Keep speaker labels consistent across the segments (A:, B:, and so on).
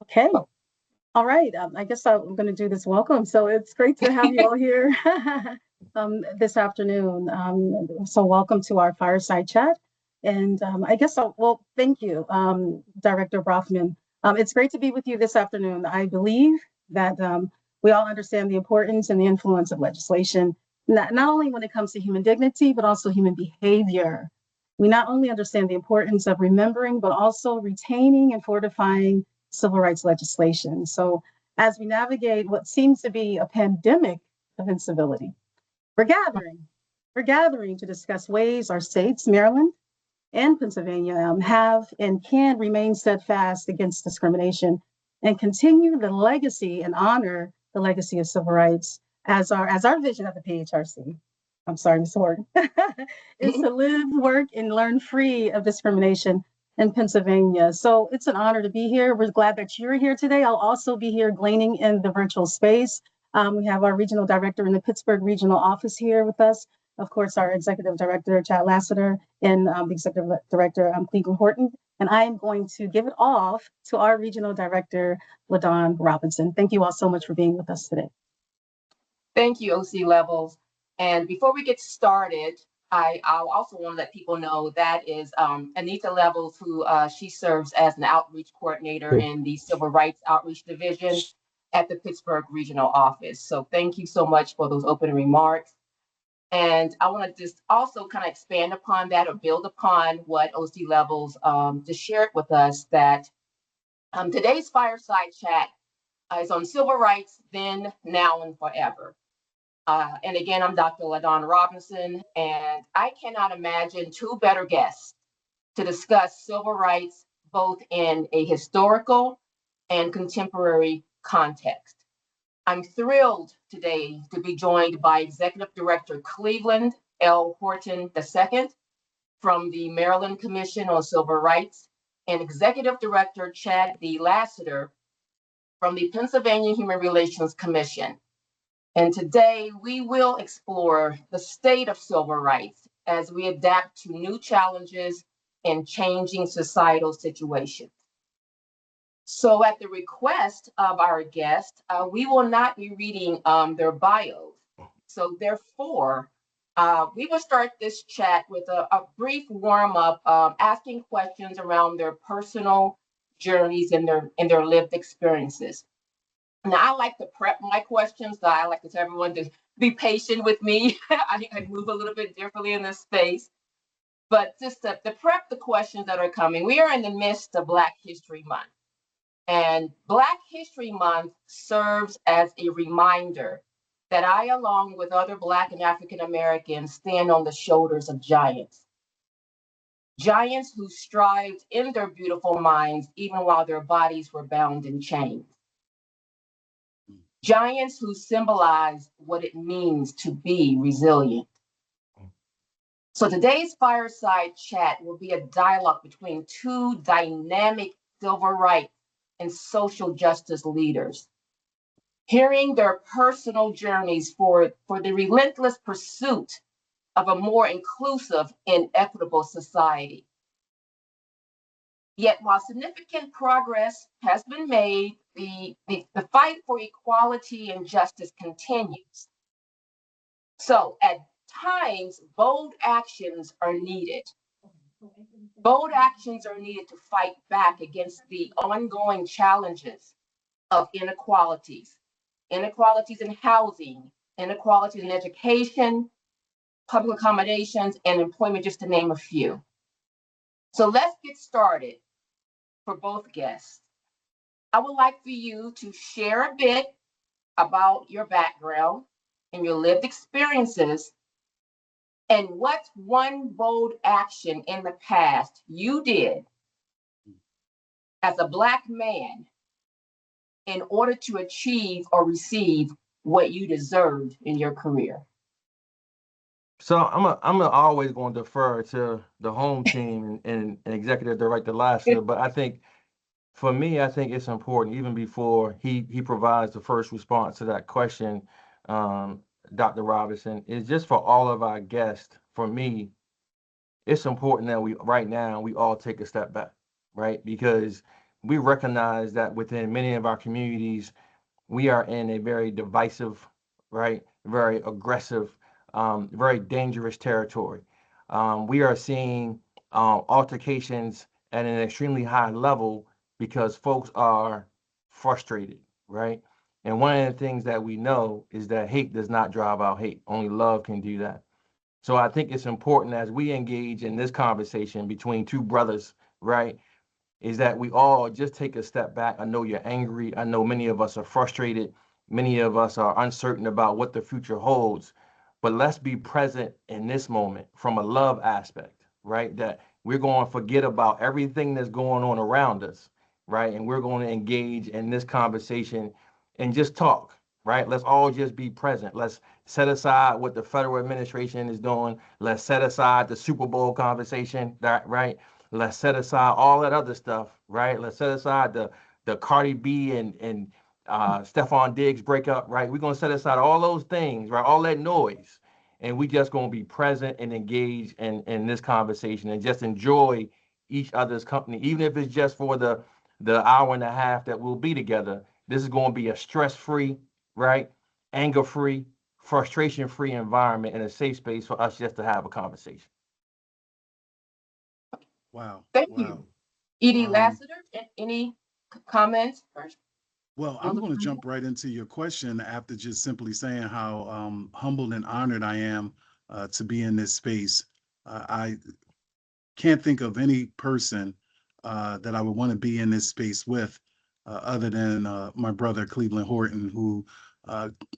A: Okay. All right. I guess I'm going to do this welcome. So it's great to have you all here this afternoon. So welcome to our fireside chat. And I guess well, thank you, Director Brofman. It's great to be with you this afternoon. I believe that we all understand the importance and the influence of legislation, not only when it comes to human dignity, but also human behavior. We not only understand the importance of remembering, but also retaining and fortifying civil rights legislation. So as we navigate what seems to be a pandemic of incivility, we're gathering. We're gathering to discuss ways our states, Maryland and Pennsylvania, have and can remain steadfast against discrimination and continue the legacy and honor the legacy of civil rights as our vision of the PHRC. I'm sorry, Ms. Horton, is to live, work, and learn free of discrimination in Pennsylvania. So it's an honor to be here. We're glad that you're here today. I'll also be here gleaning in the virtual space. We have our regional director in the Pittsburgh regional office here with us. Of course, our executive director, Chad Lassiter, and the executive director, Cleveland Horton. And I am going to give it off to our regional director, LaDon Robinson. Thank you all so much for being with us today.
B: Thank you, OC Levels. And before we get started, I'll also want to let people know that is Anita Levels, who she serves as an outreach coordinator in the Civil Rights Outreach Division at the Pittsburgh Regional Office. So thank you so much for those opening remarks. And I want to just also kind of expand upon that or build upon what OC Levels just shared with us, that today's fireside chat is on civil rights then, now, and forever. And again, I'm Dr. LaDon Robinson, and I cannot imagine two better guests to discuss civil rights both in a historical and contemporary context. I'm thrilled today to be joined by Executive Director Cleveland L. Horton II from the Maryland Commission on Civil Rights and Executive Director Chad D. Lassiter from the Pennsylvania Human Relations Commission. And today we will explore the state of civil rights as we adapt to new challenges and changing societal situations. So at the request of our guest, we will not be reading their bios. So therefore, we will start this chat with a brief warm-up, asking questions around their personal journeys and their lived experiences. Now, I like to prep my questions, so I like to tell everyone to be patient with me. I move a little bit differently in this space. But just to prep the questions that are coming, we are in the midst of Black History Month. And Black History Month serves as a reminder that I, along with other Black and African Americans, stand on the shoulders of giants. Giants who strived in their beautiful minds, even while their bodies were bound in chains. Giants who symbolize what it means to be resilient. So today's fireside chat will be a dialogue between two dynamic civil rights and social justice leaders, hearing their personal journeys for the relentless pursuit of a more inclusive and equitable society. Yet while significant progress has been made, the fight for equality and justice continues. So at times, bold actions are needed. Bold actions are needed to fight back against the ongoing challenges of inequalities in housing, inequalities in education, public accommodations, and employment, just to name a few. So let's get started for both guests. I would like for you to share a bit about your background and your lived experiences, and what's one bold action in the past you did as a Black man in order to achieve or receive what you deserved in your career?
C: So I'm always going to defer to the home team and Executive Director Lassiter, but I think for me, I think it's important, even before he provides the first response to that question, Dr. Robinson, is just for all of our guests. For me, it's important that we all take a step back, right? Because we recognize that within many of our communities, we are in a very divisive, right, very aggressive, very dangerous territory. We are seeing altercations at an extremely high level because folks are frustrated, right? And one of the things that we know is that hate does not drive out hate. Only love can do that. So I think it's important as we engage in this conversation between two brothers, right? Is that we all just take a step back. I know you're angry. I know many of us are frustrated. Many of us are uncertain about what the future holds. But let's be present in this moment from a love aspect, right? That we're going to forget about everything that's going on around us, right? And we're going to engage in this conversation and just talk, right? Let's all just be present. Let's set aside what the federal administration is doing. Let's set aside the Super Bowl conversation, that, right? Let's set aside all that other stuff, right? Let's set aside the Cardi B and Stephon Diggs breakup, right? We're gonna set aside all those things, right? All that noise, and we just gonna be present and engage in this conversation and just enjoy each other's company, even if it's just for the hour and a half that we'll be together. This is gonna be a stress-free, right? Anger-free, frustration-free environment and a safe space for us just to have a conversation.
D: Wow.
B: Thank
D: Wow.
B: you. Edie
D: Um,
B: Lassiter, any comments?
D: Well, I'm going to jump right into your question after just simply saying how humbled and honored I am to be in this space. I can't think of any person that I would want to be in this space with other than my brother, Cleveland Horton, who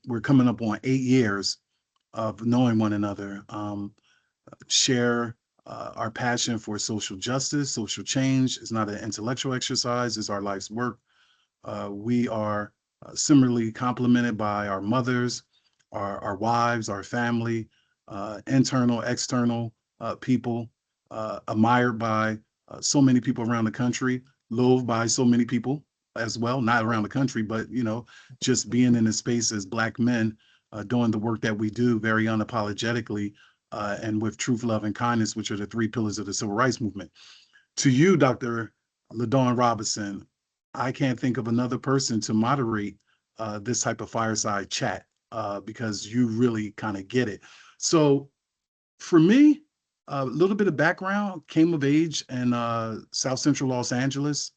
D: we're coming up on 8 years of knowing one another, share our passion for social justice, social change. It's not an intellectual exercise, it's our life's work. We are similarly complemented by our mothers, our wives, our family, internal, external people, admired by so many people around the country, loathed by so many people as well, not around the country, but, you know, just being in the space as Black men, doing the work that we do very unapologetically and with truth, love, and kindness, which are the three pillars of the civil rights movement. To you, Dr. LaDawn Robinson, I can't think of another person to moderate this type of fireside chat because you really kind of get it. So for me, a little bit of background, came of age in South Central Los Angeles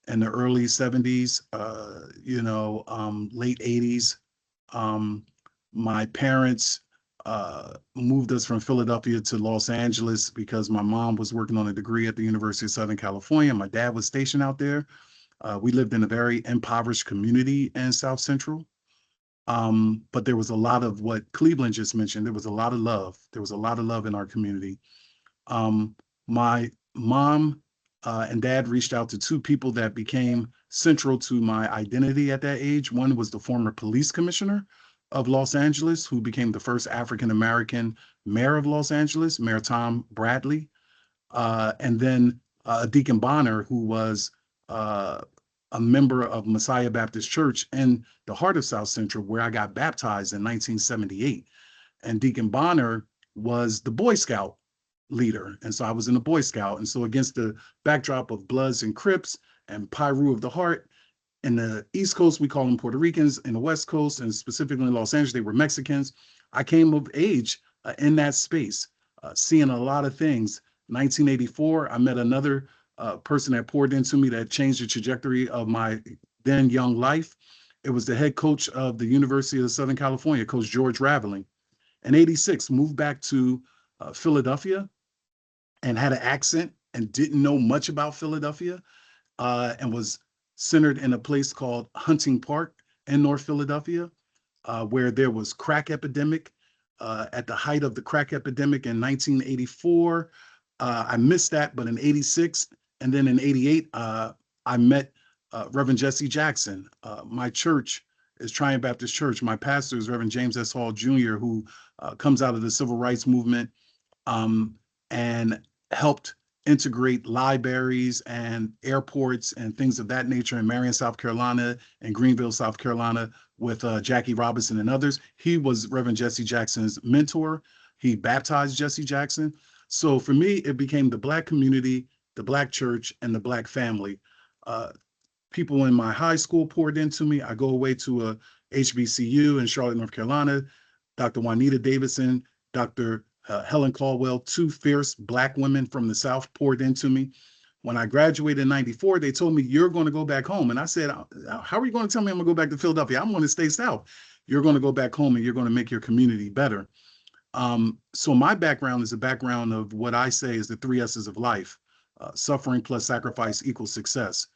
D: in the early 70s, late 80s. My parents moved us from Philadelphia to Los Angeles because my mom was working on a degree at the University of Southern California. My dad was stationed out there. We lived in a very impoverished community in South Central. But there was a lot of what Cleveland just mentioned. There was a lot of love. There was a lot of love in our community. My mom and dad reached out to two people that became central to my identity at that age. One was the former police commissioner of Los Angeles, who became the first African-American mayor of Los Angeles, Mayor Tom Bradley. And then Deacon Bonner, who was a member of Messiah Baptist Church in the heart of South Central, where I got baptized in 1978. And Deacon Bonner was the Boy Scout leader. And so I was in the Boy Scout. And so against the backdrop of Bloods and Crips and Pyru of the Heart, in the East Coast, we call them Puerto Ricans. In the West Coast, and specifically in Los Angeles, they were Mexicans. I came of age in that space, seeing a lot of things. 1984, I met another person that poured into me that changed the trajectory of my then young life. It was the head coach of the University of Southern California, Coach George Raveling. In 86, moved back to Philadelphia and had an accent and didn't know much about Philadelphia and was centered in a place called Hunting Park in North Philadelphia, where there was crack epidemic. At the height of the crack epidemic in 1984, I missed that, but in 86 and then in 88, I met Reverend Jesse Jackson. My church is Triumph Baptist Church. My pastor is Reverend James S. Hall Jr., who comes out of the civil rights movement and helped integrate libraries and airports and things of that nature in Marion, South Carolina, and Greenville, South Carolina, with Jackie Robinson and others. He was Reverend Jesse Jackson's mentor. He baptized Jesse Jackson. So for me, it became the Black community, the Black church, and the Black family. People in my high school poured into me. I go away to a HBCU in Charlotte, North Carolina. Dr. Juanita Davidson, Dr. Helen Caldwell, two fierce Black women from the South poured into me. When I graduated in 94, they told me, you're going to go back home. And I said, how are you going to tell me I'm going to go back to Philadelphia? I'm going to stay South. You're going to go back home and you're going to make your community better. So my background is a background of what I say is the 3 S's of life. Suffering plus sacrifice equals success.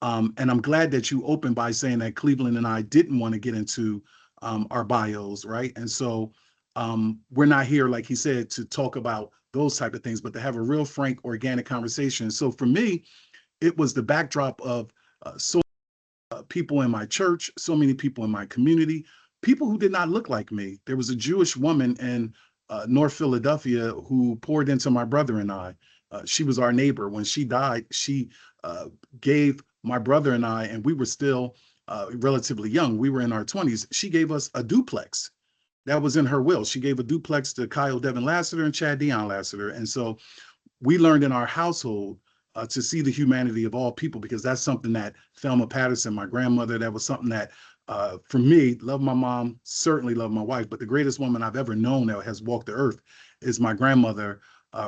D: And I'm glad that you opened by saying that Cleveland and I didn't want to get into our bios, right? And so we're not here, like he said, to talk about those type of things, but to have a real frank, organic conversation. So for me, it was the backdrop of people in my church, so many people in my community, people who did not look like me. There was a Jewish woman in North Philadelphia who poured into my brother and I. She was our neighbor. When she died, she gave my brother and I, and we were still relatively young. We were in our 20s. She gave us a duplex. That was in her will. She gave a duplex to Kyle Devin Lassiter and Chad Dion Lassiter. And so we learned in our household to see the humanity of all people, because that's something that Thelma Patterson, my grandmother, that was something that, for me, love my mom, certainly love my wife, but the greatest woman I've ever known that has walked the earth is my grandmother,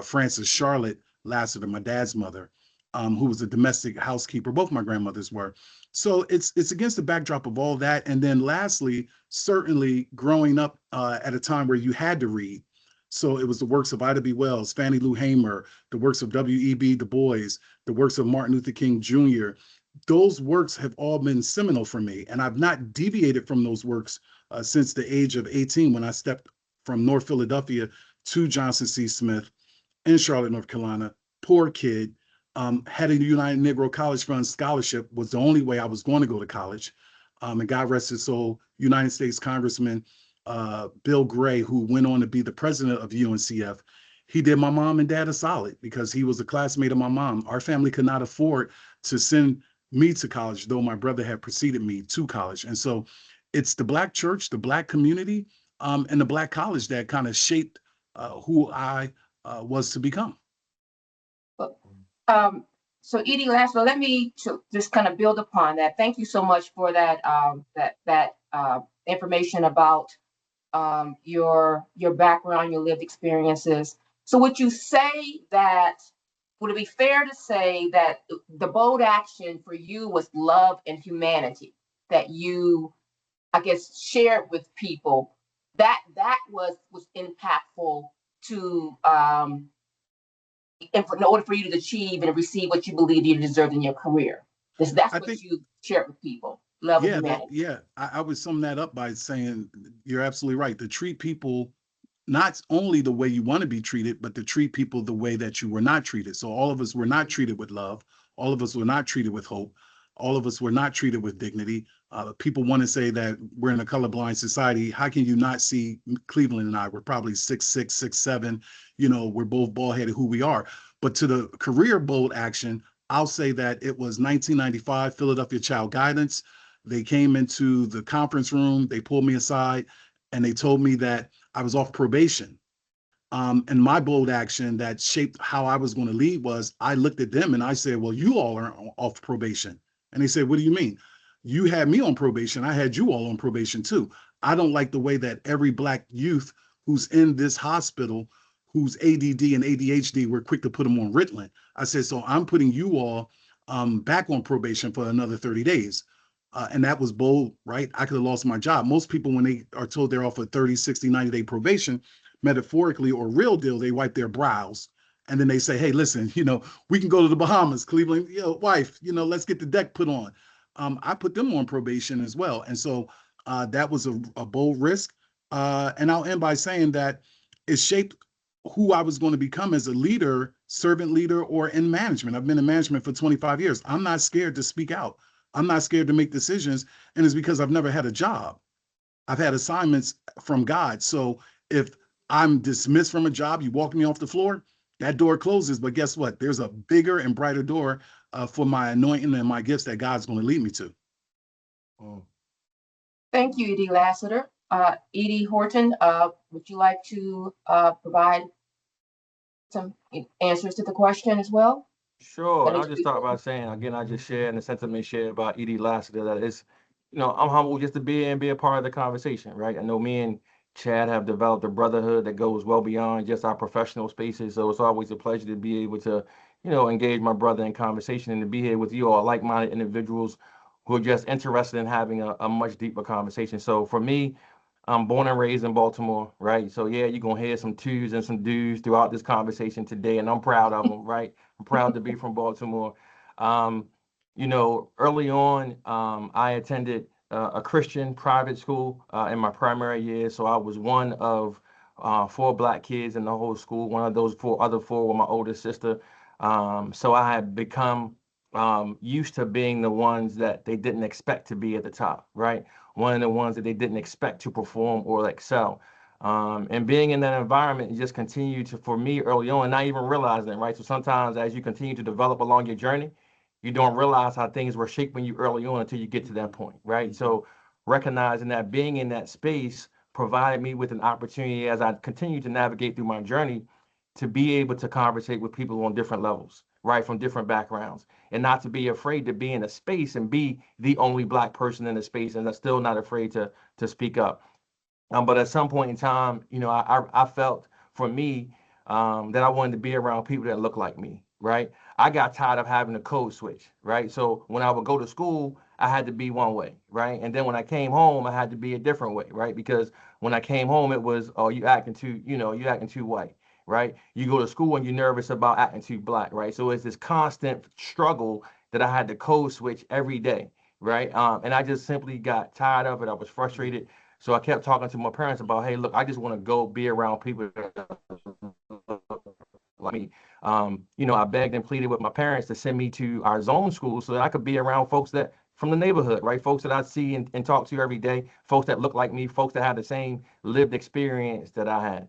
D: Frances Charlotte Lassiter, my dad's mother, who was a domestic housekeeper. Both my grandmothers were. So it's against the backdrop of all that. And then lastly, certainly growing up at a time where you had to read. So it was the works of Ida B. Wells, Fannie Lou Hamer, the works of W.E.B. Du Bois, the works of Martin Luther King Jr. Those works have all been seminal for me. And I've not deviated from those works since the age of 18, when I stepped from North Philadelphia to Johnson C. Smith in Charlotte, North Carolina. Poor kid. Had a United Negro College Fund scholarship, was the only way I was going to go to college. And God rest his soul, United States Congressman Bill Gray, who went on to be the president of UNCF, he did my mom and dad a solid because he was a classmate of my mom. Our family could not afford to send me to college, though my brother had preceded me to college. And so it's the Black church, the Black community, and the Black college that kind of shaped who I was to become.
B: So Edie Lassiter, let me just kind of build upon that. Thank you so much for that information about your background, your lived experiences. So would you say that, would it be fair to say that the bold action for you was love and humanity that you, I guess, shared with people, that was impactful to in order for you to achieve and receive what you believe you deserve in your career? That's what you share with people. Love and humanity.
D: I would sum that up by saying you're absolutely right. To treat people not only the way you want to be treated, but to treat people the way that you were not treated. So all of us were not treated with love. All of us were not treated with hope. All of us were not treated with dignity. People want to say that we're in a colorblind society. How can you not see Cleveland and I? We're probably 6'6", 6'7". You know, we're both bald-headed who we are. But to the career bold action, I'll say that it was 1995 Philadelphia Child Guidance. They came into the conference room, they pulled me aside, and they told me that I was off probation. And my bold action that shaped how I was going to lead was I looked at them and I said, well, you all are off probation. And they said, what do you mean? You had me on probation. I had you all on probation too. I don't like the way that every Black youth who's in this hospital, who's ADD and ADHD, we're quick to put them on Ritalin. I said, so I'm putting you all back on probation for another 30 days. And that was bold, right? I could have lost my job. Most people, when they are told they're off a 30, 60, 90-day probation, metaphorically or real deal, they wipe their brows. And then they say, hey, listen, you know, we can go to the Bahamas, Cleveland, you know, wife, you know, let's get the deck put on. I put them on probation as well. And so that was a bold risk. And I'll end by saying that it shaped who I was going to become as a leader, servant leader, or in management. I've been in management for 25 years. I'm not scared to speak out. I'm not scared to make decisions. And it's because I've never had a job. I've had assignments from God. So if I'm dismissed from a job, you walk me off the floor, that door closes. But guess what? There's a bigger and brighter door for my anointing and my gifts that God's going to lead me to.
B: Thank you, Edie Lassiter. Edie Horton, would you like to provide some answers to the question as well?
C: Sure.
B: That
C: And I'll just start by saying, again, I just share in the sentiment shared by Edie Lassiter that it's, I'm humble just to be a part of the conversation, right? I know me and Chad have developed a brotherhood that goes well beyond just our professional spaces. So it's always a pleasure to be able to, engage my brother in conversation and to be here with you all like-minded individuals who are just interested in having a much deeper conversation. So for me, I'm born and raised in Baltimore, right? So yeah, you're gonna hear some twos and some do's throughout this conversation today, and I'm proud of them, right? I'm proud to be from Baltimore. Um, early on, I attended a Christian private school in my primary year, so I was one of four black kids in the whole school. One of those other four were my older sister. So I had become used to being the ones that they didn't expect to be at the top, right? One of the ones that they didn't expect to perform or excel. And being in that environment, it just continued to, for me early on, not even realizing it, right? So sometimes as you continue to develop along your journey, you don't realize how things were shaping you early on until you get to that point, right? So recognizing that being in that space provided me with an opportunity as I continue to navigate through my journey to be able to conversate with people on different levels, right, from different backgrounds, and not to be afraid to be in a space and be the only black person in the space, and I'm still not afraid to speak up. But at some point in time, I felt for me that I wanted to be around people that look like me, right? I got tired of having a code switch, right? So when I would go to school, I had to be one way, right? And then when I came home, I had to be a different way, right? Because when I came home, it was, oh, you acting too white, right? You go to school and you're nervous about acting too black, right? So it's this constant struggle that I had to code switch every day, right? And I just simply got tired of it. I was frustrated. So I kept talking to my parents about, hey, look, I just want to go be around people that like me. I begged and pleaded with my parents to send me to our zone school so that I could be around folks that from the neighborhood, right? Folks that I see and talk to every day, folks that look like me, folks that have the same lived experience that I had.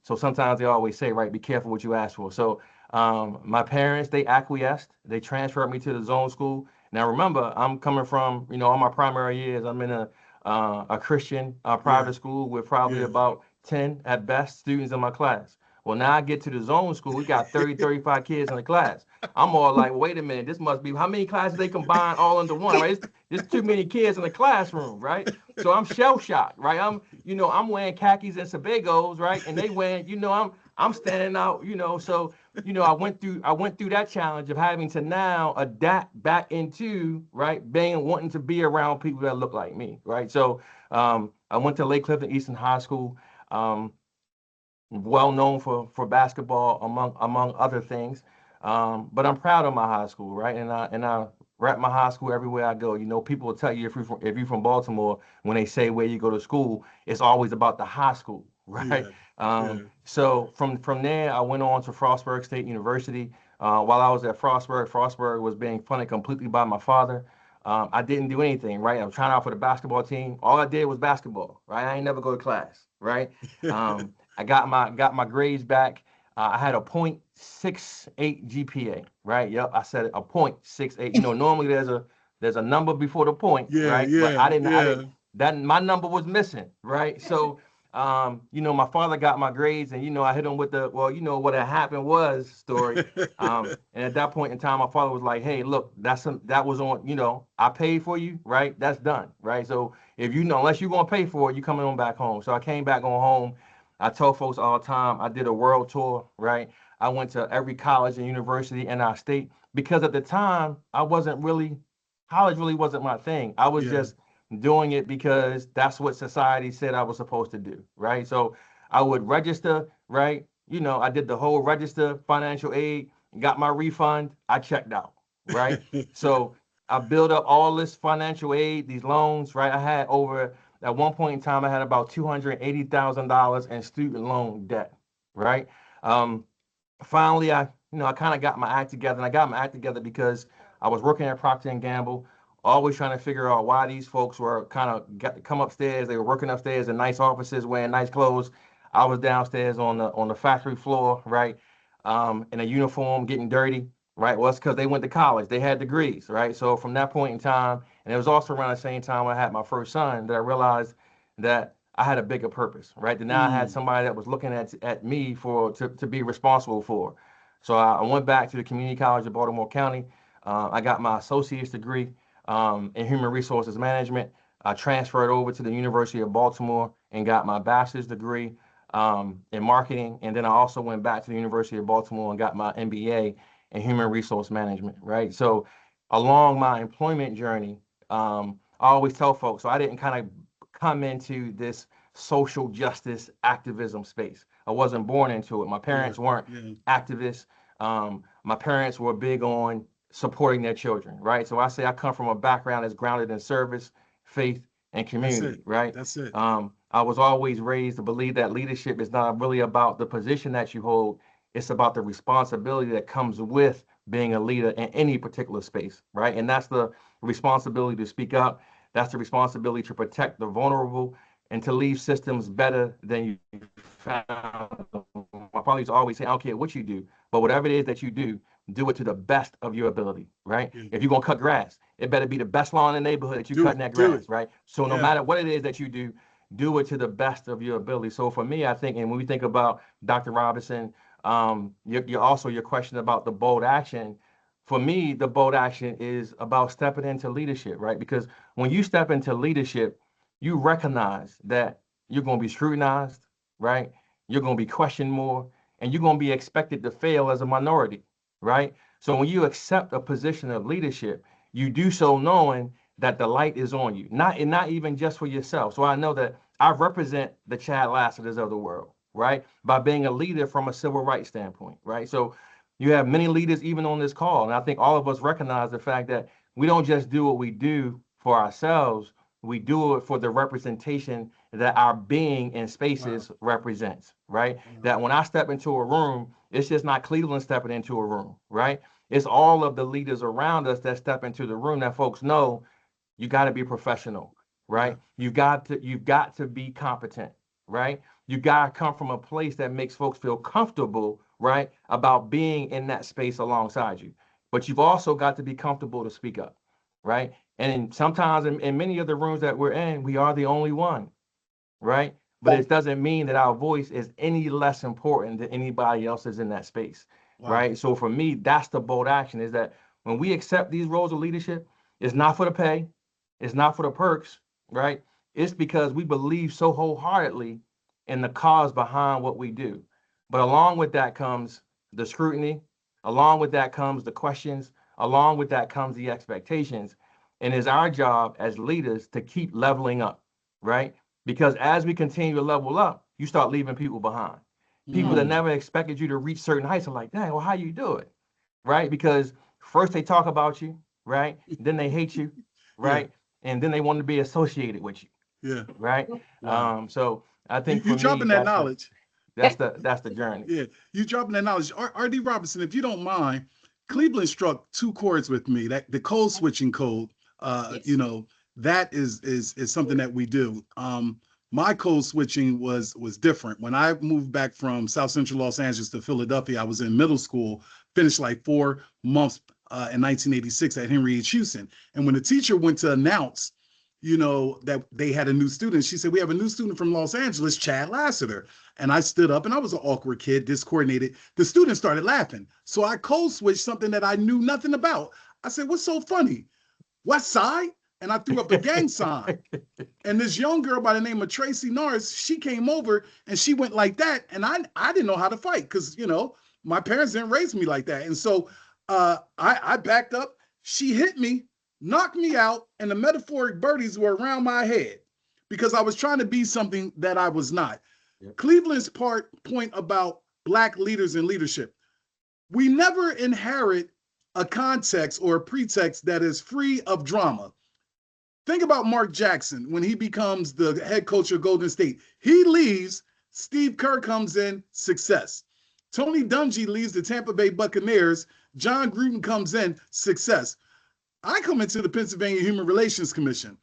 C: So sometimes they always say, right, be careful what you ask for. So my parents, they acquiesced. They transferred me to the zone school. Now remember, I'm coming from, all my primary years, I'm in a Christian
D: Yeah,
C: private school with probably
D: yeah.
C: about 10 at best students in my class. Well, now I get to the zone school, we got 30, 35 kids in the class. I'm all like, wait a minute, this must be how many classes they combine all into one, right? There's too many kids in the classroom, right? So I'm shell shocked, right? I'm wearing khakis and Sebagos, right? And they wearing, I'm standing out, so I went through that challenge of having to now adapt back into, right, being wanting to be around people that look like me, right? So I went to Lake Clifton Eastern High School. Um, well known for basketball among other things. But I'm proud of my high school, right? And I rep my high school everywhere I go. People will tell you if you're from Baltimore, when they say where you go to school, it's always about the high school, right?
D: Yeah, yeah.
C: So from there, I went on to Frostburg State University. While I was at Frostburg was being funded completely by my father. I didn't do anything, right? I was trying out for the basketball team. All I did was basketball, right? I ain't never go to class, right? I got my grades back. I had a .68 GPA, right? Yep, I said a .68. Normally there's a number before the point,
D: Yeah,
C: right? But
D: yeah,
C: I
D: yeah.
C: didn't that my number was missing, right? So my father got my grades and I hit him with the, well, what had happened was story. And at that point in time, my father was like, hey, look, that was on, I paid for you, right? That's done, right? So if unless you're gonna pay for it, you coming on back home. So I came back on home. I tell folks all the time, I did a world tour, right? I went to every college and university in our state because at the time college really wasn't my thing. I was
D: Yeah.
C: just doing it because that's what society said I was supposed to do, right? So I would register, right? I did the whole register, financial aid, got my refund, I checked out, right? So I built up all this financial aid, these loans, right? At one point in time, I had about $280,000 in student loan debt, right? Um, Finally, I kind of got my act together, and I got my act together because I was working at Procter and Gamble, always trying to figure out why these folks were kind of come upstairs. They were working upstairs in nice offices, wearing nice clothes. I was downstairs on the factory floor, right, in a uniform, getting dirty, right. Well, it's because they went to college, they had degrees, right. So from that point in time, and it was also around the same time I had my first son that I realized that I had a bigger purpose, right? That now I had
D: Mm,
C: somebody that was looking at me to be responsible for. So I went back to the Community College of Baltimore County. I got my associate's degree in human resources management. I transferred over to the University of Baltimore and got my bachelor's degree in marketing. And then I also went back to the University of Baltimore and got my MBA in human resource management, right? So along my employment journey, I always tell folks, so I didn't kind of come into this social justice activism space. I wasn't born into it. My parents weren't activists. My parents were big on supporting their children, right? So I say I come from a background that's grounded in service, faith, and community, right?
D: That's it.
C: I was always raised to believe that leadership is not really about the position that you hold. It's about the responsibility that comes with being a leader in any particular space, right? And that's the responsibility to speak up. That's the responsibility to protect the vulnerable and to leave systems better than you found. My father used to always say, I don't care what you do, but whatever it is that you do it to the best of your ability, right? If you're gonna cut grass, it better be the best lawn in the neighborhood that you're cutting that grass, right? So no matter what it is that you do it to the best of your ability. So for me, I think, and when we think about Dr. Robinson, your question about the bold action, for me, the bold action is about stepping into leadership, right? Because when you step into leadership, you recognize that you're going to be scrutinized, right? You're going to be questioned more, and you're going to be expected to fail as a minority, right? So when you accept a position of leadership, you do so knowing that the light is on you, not even just for yourself. So I know that I represent the Chad Lassiters of the world, right? By being a leader from a civil rights standpoint, right? So you have many leaders even on this call, and I think all of us recognize the fact that we don't just do what we do for ourselves, we do it for the representation that our being in spaces represents, right? That when I step into a room, it's just not Cleveland stepping into a room, right? It's all of the leaders around us that step into the room that folks know you got to be professional, right? You've got to be competent, right? You got to come from a place that makes folks feel comfortable, right? About being in that space alongside you. But you've also got to be comfortable to speak up, right? And sometimes in many of the rooms that we're in, we are the only one, right? But it doesn't mean that our voice is any less important than anybody else's in that space, right? So for me, that's the bold action, is that when we accept these roles of leadership, it's not for the pay, it's not for the perks, right? It's because we believe so wholeheartedly in the cause behind what we do. But along with that comes the scrutiny, along with that comes the questions, along with that comes the expectations. And it's our job as leaders to keep leveling up, right? Because as we continue to level up, you start leaving people behind. People that never expected you to reach certain heights are like, dang, well, how you do it, right? Because first they talk about you, right? Then they hate you, right? And then they want to be associated with you, right? So I think
D: you
C: for
D: dropping
C: me,
D: that knowledge.
C: That's the journey.
D: Yeah, you dropping that knowledge. R.D. Robinson, if you don't mind, Cleveland struck two chords with me. That the code switching code, you know, that is something that we do. My code switching was different. When I moved back from South Central Los Angeles to Philadelphia, I was in middle school, finished like 4 months in 1986 at Henry H. Houston. And when the teacher went to announce, you know, that they had a new student, she said, we have a new student from Los Angeles, Chad Lassiter. And I stood up, and I was an awkward kid, discoordinated. The students started laughing. So I code switched something that I knew nothing about. I said, what's so funny? West Side? And I threw up a gang sign. And this young girl by the name of Tracy Norris, she came over and she went like that. And I didn't know how to fight because, you know, my parents didn't raise me like that. And so I backed up. She hit me, knocked me out, and the metaphoric birdies were around my head because I was trying to be something that I was not. Yep. Cleveland's point about Black leaders in leadership. We never inherit a context or a pretext that is free of drama. Think about Mark Jackson when he becomes the head coach of Golden State. He leaves, Steve Kerr comes in, success. Tony Dungy leaves the Tampa Bay Buccaneers, John Gruden comes in, success. I come into the Pennsylvania Human Relations Commission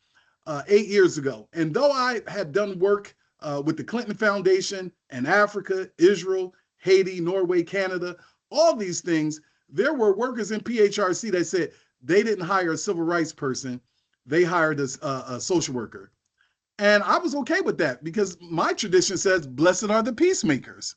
D: 8 years ago. And though I had done work with the Clinton Foundation and Africa, Israel, Haiti, Norway, Canada, all these things, there were workers in PHRC that said they didn't hire a civil rights person. They hired a social worker. And I was okay with that because my tradition says, blessed are the peacemakers.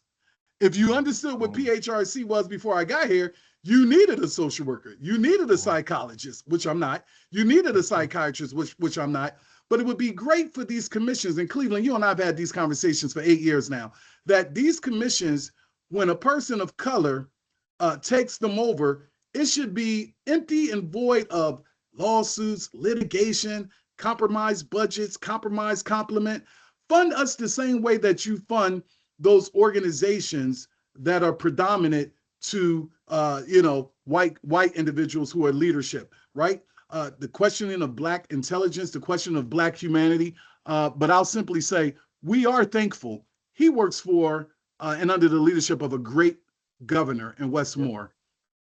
D: If you understood what PHRC was before I got here, you needed a social worker. You needed a psychologist, which I'm not. You needed a psychiatrist, which I'm not. But it would be great for these commissions in Cleveland. You and I have had these conversations for 8 years now, that these commissions, when a person of color takes them over, it should be empty and void of lawsuits, litigation, compromised budgets, compromised complement. Fund us the same way that you fund those organizations that are predominant to white individuals who are leadership, right? The questioning of Black intelligence, the question of Black humanity. But I'll simply say we are thankful. He works for and under the leadership of a great governor in Westmore.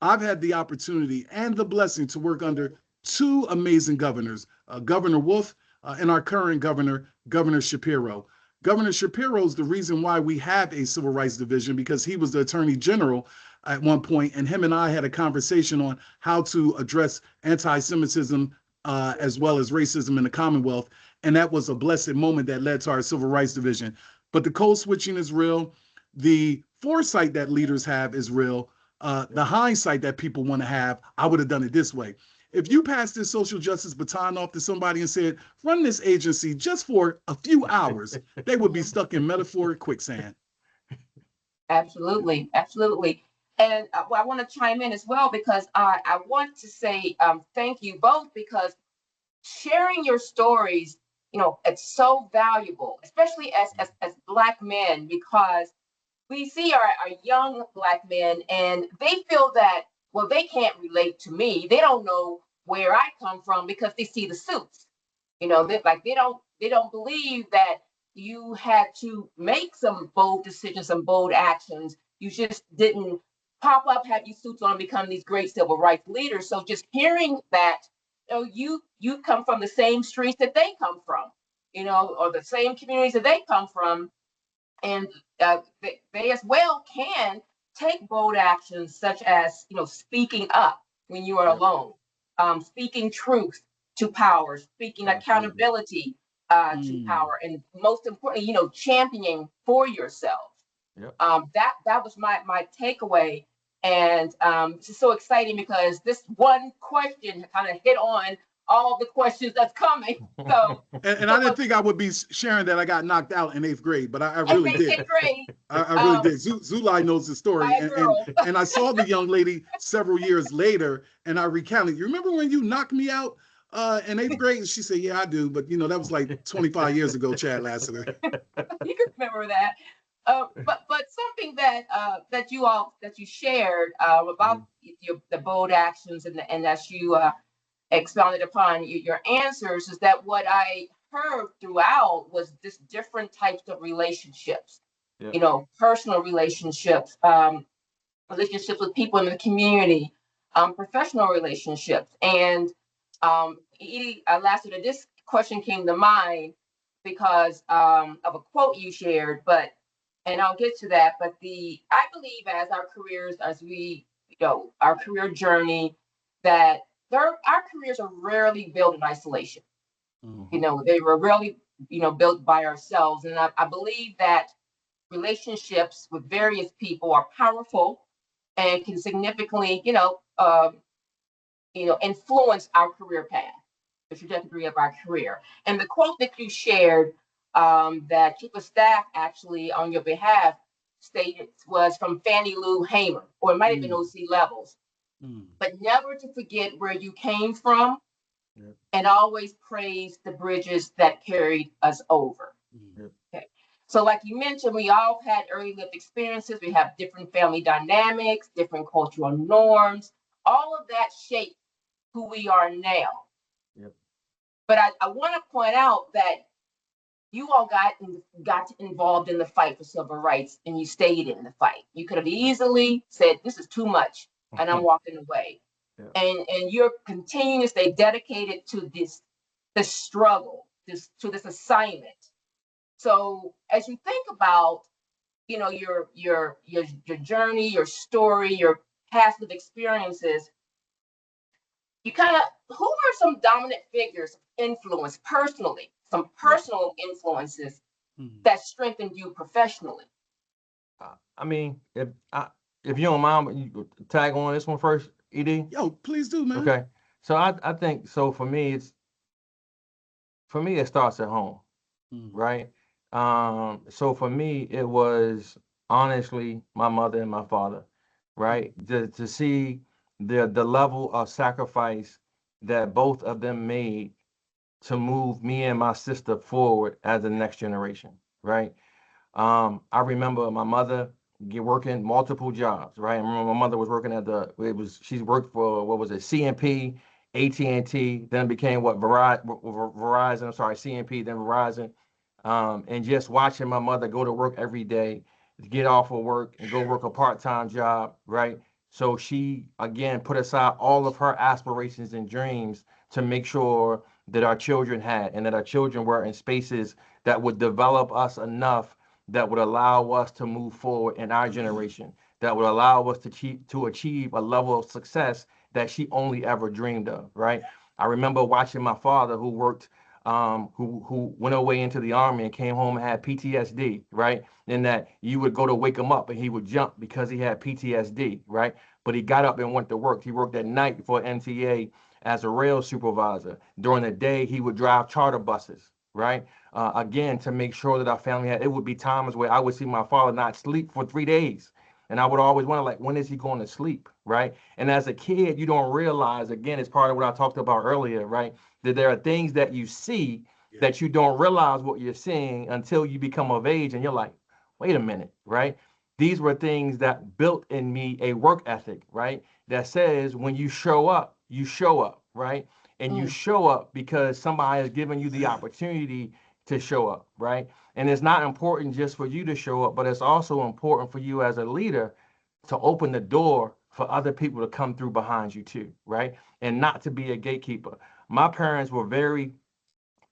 D: I've had the opportunity and the blessing to work under two amazing governors, Governor Wolf and our current governor, Governor Shapiro. Governor Shapiro is the reason why we have a civil rights division, because he was the attorney general at one point, and him and I had a conversation on how to address anti-Semitism as well as racism in the Commonwealth. And that was a blessed moment that led to our civil rights division. But the code switching is real. The foresight that leaders have is real. The hindsight that people want to have, I would have done it this way. If you pass this social justice baton off to somebody and said, run this agency just for a few hours, they would be stuck in metaphoric quicksand.
B: Absolutely, absolutely. And I want to chime in as well, because I want to say thank you both, because sharing your stories, it's so valuable, especially as Black men, because we see our young Black men and they feel that, well, they can't relate to me. They don't know where I come from because they see the suits. They don't believe that you had to make some bold decisions, some bold actions. You just didn't pop up, have your suits on, become these great civil rights leaders. So just hearing that, you come from the same streets that they come from, or the same communities that they come from, and they as well can take bold actions, such as speaking up when you are alone, speaking truth to power, speaking accountability to power, and most importantly, championing for yourself.
C: Yep.
B: That was my takeaway, and this is so exciting because this one question kind of hit on all the questions that's coming. So,
D: and I didn't think I would be sharing that I got knocked out in 8th grade, but I really did. I really did. Zulai knows the story, and I saw the young lady several years later, and I recounted. You remember when you knocked me out in 8th grade? And she said, "Yeah, I do," but that was like 25 years ago, Chad Lassiter.
B: You can remember that. But something that you shared about the bold actions and as you expounded upon your answers, is that what I heard throughout was just different types of relationships, personal relationships, relationships with people in the community, professional relationships. And Lassiter, this question came to mind because of a quote you shared, and I'll get to that. But I believe as our careers, as we, our career journey, that our careers are rarely built in isolation. Mm-hmm. They were rarely, built by ourselves. And I believe that relationships with various people are powerful and can significantly, influence our career path, the trajectory of our career. And the quote that you shared, that Chief of Staff actually on your behalf stated, was from Fannie Lou Hamer, or it might have been OC Levels. But never to forget where you came from, and always praise the bridges that carried us over. Okay. So like you mentioned, we all had early lived experiences. We have different family dynamics, different cultural norms. All of that shaped who we are now. But I want to point out that you all got involved in the fight for civil rights, and you stayed in the fight. You could have easily said, this is too much, and I'm walking away. And you're continuing to stay dedicated to this struggle, to this assignment. So as you think about, your journey, your story, your past life experiences, who are some dominant figures of influence personally, some personal influences that strengthened you professionally?
C: I mean, if you don't mind, you tag on this one first, Ed.
D: Yo, please do, man.
C: Okay. So I think so for me it starts at home, right? So for me it was honestly my mother and my father, right? To see the level of sacrifice that both of them made to move me and my sister forward as the next generation, right? I remember my mother working multiple jobs, right? I remember my mother was working at she's worked for, what was it, CNP, AT&T, then became Verizon, I'm sorry, CNP, then Verizon. And just watching my mother go to work every day, get off of work and go work a part-time job, right? So she, again, put aside all of her aspirations and dreams to make sure that our children had, and that our children were in spaces that would develop us enough that would allow us to move forward in our generation, that would allow us to achieve a level of success that she only ever dreamed of, right? I remember watching my father who worked, who went away into the army and came home and had PTSD, right? And that you would go to wake him up and he would jump because he had PTSD, right? But he got up and went to work. He worked at night for NTA as a rail supervisor. During the day, he would drive charter buses, right? Again, to make sure that our family had, it would be times where I would see my father not sleep for 3 days. And I would always wonder, like, when is he going to sleep, right? And as a kid, you don't realize, again, it's part of what I talked about earlier, right? That there are things that you see that you don't realize what you're seeing until you become of age and you're like, wait a minute, right? These were things that built in me a work ethic, right? That says when you show up, right? And you show up because somebody has given you the opportunity to show up, right? And it's not important just for you to show up, but it's also important for you as a leader to open the door for other people to come through behind you too, right? And not to be a gatekeeper. My parents were very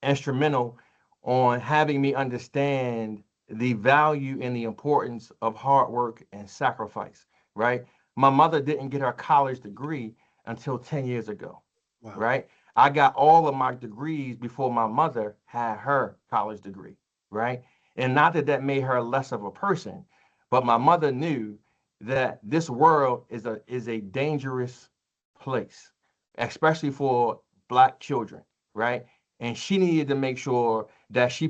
C: instrumental on having me understand the value and the importance of hard work and sacrifice, right? My mother didn't get her college degree until 10 years ago,
D: Wow.
C: right? I got all of my degrees before my mother had her college degree, right? And not that that made her less of a person, but my mother knew that this world is a dangerous place, especially for Black children, right? And she needed to make sure that she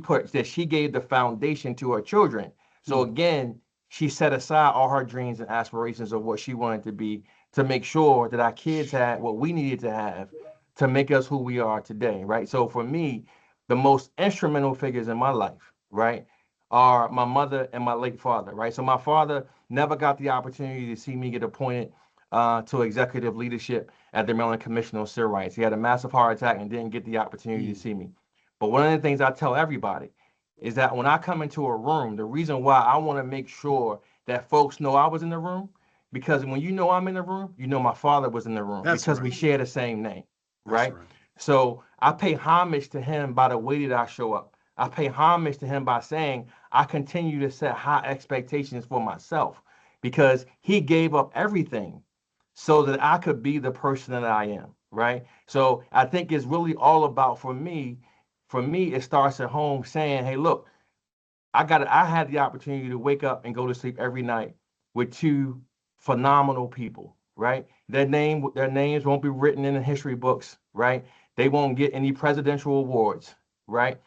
C: gave the foundation to her children. So again, she set aside all her dreams and aspirations of what she wanted to be to make sure that our kids had what we needed to have to make us who we are today, right? So for me, the most instrumental figures in my life, right, are my mother and my late father, right? So my father never got the opportunity to see me get appointed to executive leadership at the Maryland Commission on Civil Rights. He had a massive heart attack and didn't get the opportunity to see me. But one of the things I tell everybody is that when I come into a room, the reason why I want to make sure that folks know I was in the room, because when you know I'm in the room, you know my father was in the room.
D: That's
C: because
D: right.
C: we share the same name, right?
D: That's right.
C: So I pay homage to him by the way that I show up. I pay homage to him by saying I continue to set high expectations for myself because he gave up everything so that I could be the person that I am, right? So I think it's really all about, for me, it starts at home saying, hey, look, I had the opportunity to wake up and go to sleep every night with two phenomenal people, right? Their names won't be written in the history books, right? They won't get any presidential awards, right?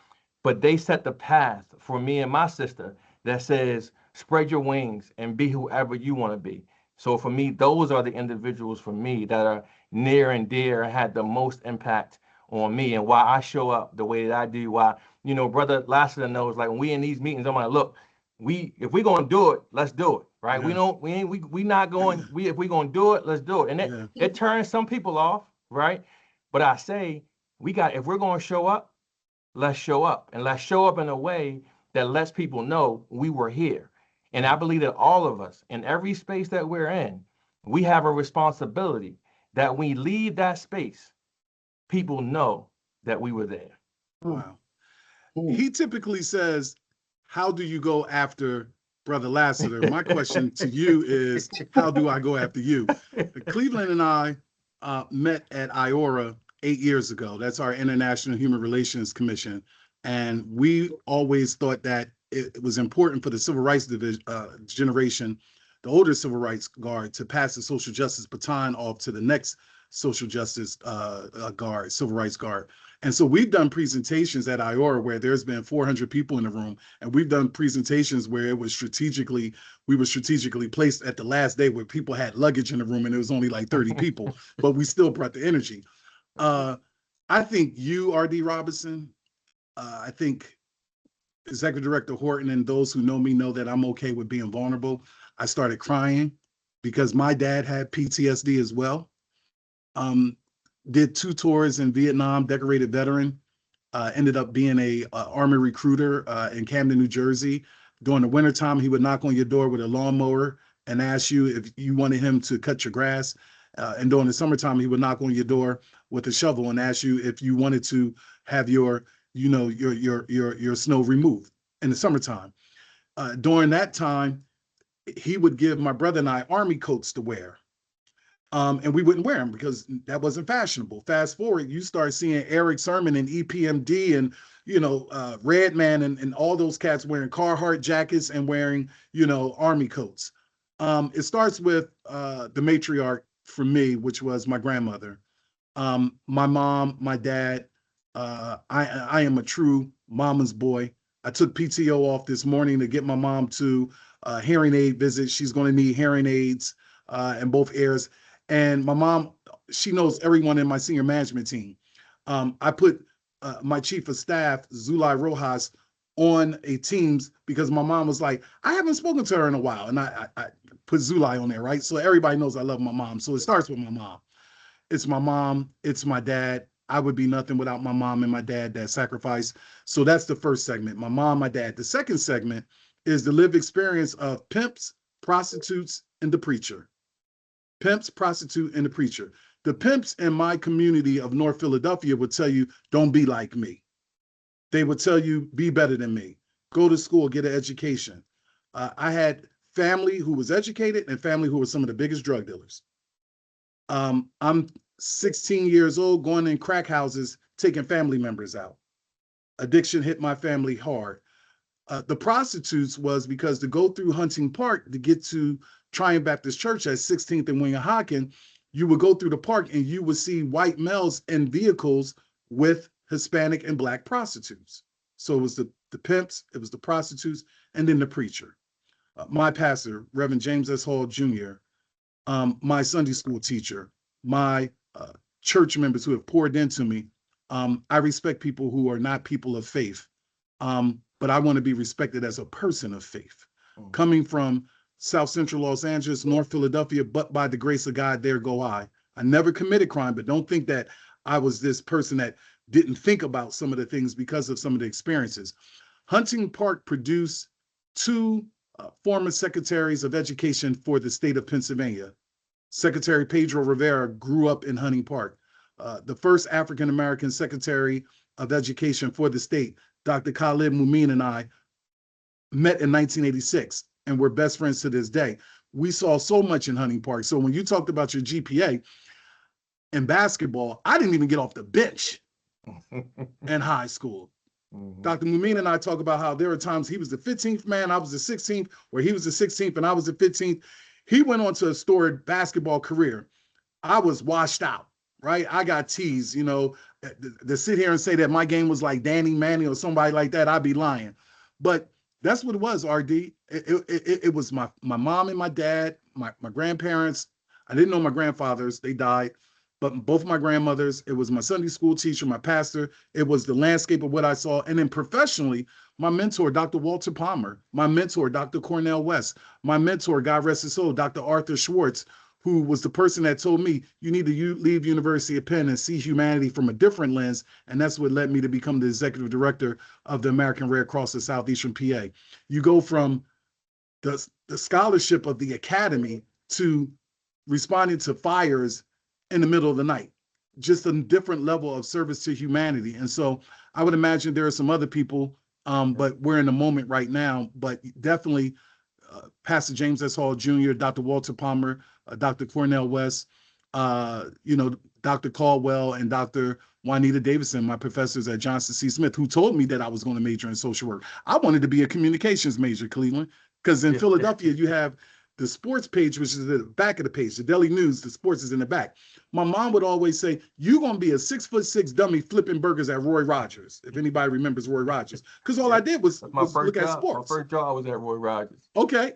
C: But they set the path for me and my sister that says, spread your wings and be whoever you want to be. So for me, those are the individuals for me that are near and dear, had the most impact on me and why I show up the way that I do, why, Brother Lassiter knows, like when we in these meetings, I'm like, look, if we're gonna do it, let's do it, right?
D: Yeah.
C: We not going, if we're gonna do it, let's do it. And it turns some people off, right? But I say, if we're gonna show up, let's show up. And let's show up in a way that lets people know we were here. And I believe that all of us, in every space that we're in, we have a responsibility that when we leave that space, people know that we were there.
D: Wow. He typically says, how do you go after Brother Lassiter? My question to you is, how do I go after you? Cleveland and I met at IORA 8 years ago. That's our International Human Relations Commission. And we always thought that it was important for the civil rights generation, the older civil rights guard, to pass the social justice baton off to the next social justice guard, civil rights guard. And so we've done presentations at IORA where there's been 400 people in the room, and we've done presentations where we were strategically placed at the last day where people had luggage in the room and there was only like 30 people, but we still brought the energy. I think you, R.D. Robinson, I think Executive Director Horton and those who know me know that I'm okay with being vulnerable. I started crying because my dad had PTSD as well. Did 2 tours in Vietnam, decorated veteran, ended up being a Army recruiter in Camden, New Jersey. During the wintertime, he would knock on your door with a lawnmower and ask you if you wanted him to cut your grass. And during the summertime, he would knock on your door with a shovel and ask you if you wanted to have your snow removed in the summertime. During that time, he would give my brother and I Army coats to wear. And we wouldn't wear them because that wasn't fashionable. Fast forward, you start seeing Eric Sermon and EPMD and, Redman and all those cats wearing Carhartt jackets and wearing, Army coats. It starts with the matriarch for me, which was my grandmother. My mom, my dad. I am a true mama's boy. I took PTO off this morning to get my mom to a hearing aid visit. She's going to need hearing aids in both ears. And my mom, she knows everyone in my senior management team. I put my chief of staff, Zulai Rojas, on a Teams because my mom was like, I haven't spoken to her in a while. And I put Zulai on there, right? So everybody knows I love my mom. So it starts with my mom. It's my mom. It's my dad. I would be nothing without my mom and my dad, that sacrifice. So that's the first segment, my mom, my dad. The second segment is the lived experience of pimps, prostitutes, and the preacher. Pimps, prostitute, and the preacher. The pimps in my community of North Philadelphia would tell you, don't be like me. They would tell you, be better than me. Go to school, get an education. I had family who was educated and family who were some of the biggest drug dealers. I'm 16 years old, going in crack houses, taking family members out. Addiction hit my family hard. The prostitutes was because to go through Hunting Park to get to Triumph Baptist Church at 16th and Winghahawken, you would go through the park and you would see white males in vehicles with Hispanic and Black prostitutes. So it was the pimps, it was the prostitutes, and then the preacher. My pastor, Reverend James S. Hall Jr., my Sunday school teacher, my church members who have poured into me. I respect people who are not people of faith, but I want to be respected as a person of faith. Coming from South Central Los Angeles, North Philadelphia, but by the grace of God, there go I. I never committed crime, but don't think that I was this person that didn't think about some of the things because of some of the experiences. Hunting Park produced 2 former secretaries of education for the state of Pennsylvania. Secretary Pedro Rivera grew up in Hunting Park. The first African-American secretary of education for the state, Dr. Khalid Mumin, and I met in 1986. And we're best friends to this day. We saw so much in Hunting Park. So when you talked about your GPA in basketball, I didn't even get off the bench in high school. Dr. Mumin and I talk about how there were times he was the 15th man, I was the 16th, or he was the 16th and I was the 15th. He went on to a storied basketball career. I was washed out, right? I got teased, to sit here and say that my game was like Danny Manning or somebody like that, I'd be lying. But that's what it was, RD. It was my mom and my dad, my grandparents. I didn't know my grandfathers, they died, but both my grandmothers. It was my Sunday school teacher, my pastor. It was the landscape of what I saw. And then professionally, my mentor, Dr. Walter Palmer, my mentor, Dr. Cornell West, my mentor, God rest his soul, Dr. Arthur Schwartz, who was the person that told me, you need to leave University of Penn and see humanity from a different lens. And that's what led me to become the executive director of the American Red Cross of Southeastern PA. You go from the scholarship of the academy to responding to fires in the middle of the night, just a different level of service to humanity. And so I would imagine there are some other people, but we're in the moment right now, but definitely Pastor James S. Hall Jr., Dr. Walter Palmer, Dr. Cornell West, Dr. Caldwell and Dr. Juanita Davidson, my professors at Johnson C. Smith, who told me that I was going to major in social work. I wanted to be a communications major, Cleveland, because in Philadelphia, you have the sports page, which is at the back of the page, the Daily News, the sports is in the back. My mom would always say, you're going to be a 6'6" dummy flipping burgers at Roy Rogers, if anybody remembers Roy Rogers. Because all I did was look at sports.
C: My first job was at Roy Rogers.
D: Okay.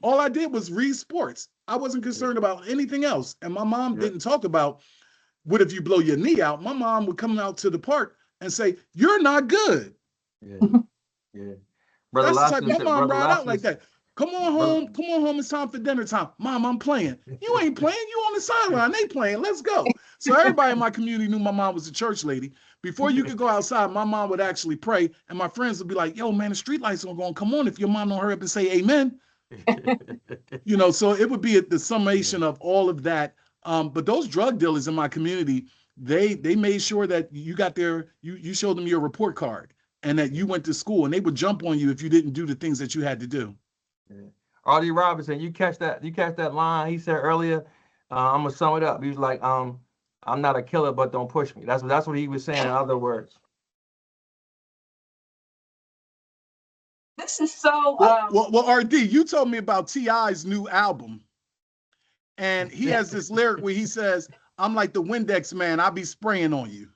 D: All I did was read sports. I wasn't concerned about anything else. And my mom didn't talk about, what if you blow your knee out? My mom would come out to the park and say, you're not good.
C: Yeah.
D: Brother That's the type my mom ride out like that. Come on home, it's time for dinner time. Mom, I'm playing. You ain't playing, you on the sideline. They playing, let's go. So everybody in my community knew my mom was a church lady. Before you could go outside, my mom would actually pray, and my friends would be like, yo, man, the street lights are gonna come on if your mom don't hurry up and say amen. So it would be the summation of all of that. But those drug dealers in my community, they made sure that you got you showed them your report card and that you went to school, and they would jump on you if you didn't do the things that you had to do.
C: R.D. Robinson, you catch that line he said earlier? I'm gonna sum it up. He was like, I'm not a killer, but don't push me. That's what he was saying, in other words.
B: This is so
D: well, RD, you told me about T.I.'s new album, and he has this lyric where he says, I'm like the Windex man, I be spraying on you.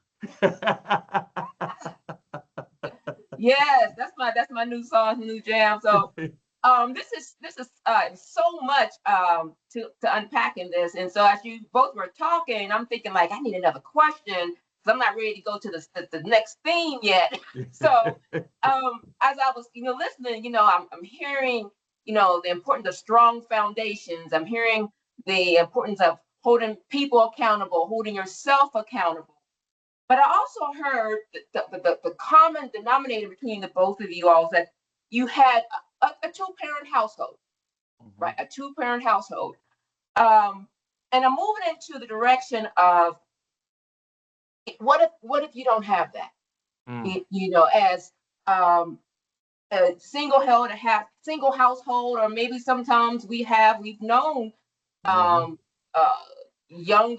B: Yes, that's my new song, new jam. So this is so much to unpack in this. And so as you both were talking, I'm thinking like I need another question because I'm not ready to go to the next theme yet. So as I was listening, I'm hearing the importance of strong foundations. I'm hearing the importance of holding people accountable, holding yourself accountable. But I also heard the common denominator between the both of you all is that you had a two-parent household, right? A two-parent household. And I'm moving into the direction of what if you don't have that? As a single household, or maybe sometimes we've known young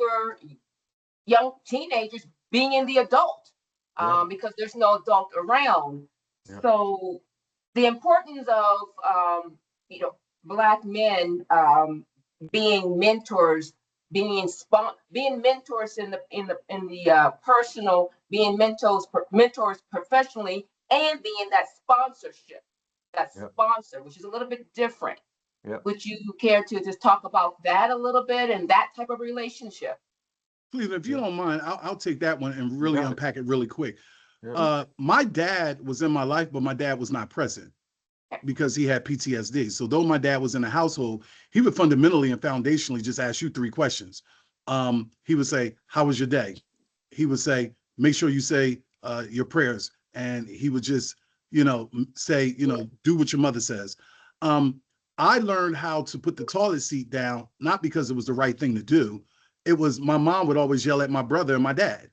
B: teenagers being in the adult because there's no adult around. So the importance of Black men being mentors, being mentors in the personal, being mentors professionally, and being that sponsorship, sponsor, which is a little bit different. Would you care to just talk about that a little bit and that type of relationship?
D: Please, if you don't mind, I'll take that one and really unpack it really quick. My dad was in my life, but my dad was not present because he had PTSD. So though my dad was in the household, he would fundamentally and foundationally just ask you 3 questions. He would say, how was your day? He would say, make sure you say your prayers. And he would just, say, do what your mother says. I learned how to put the toilet seat down, not because it was the right thing to do. It was my mom would always yell at my brother and my dad.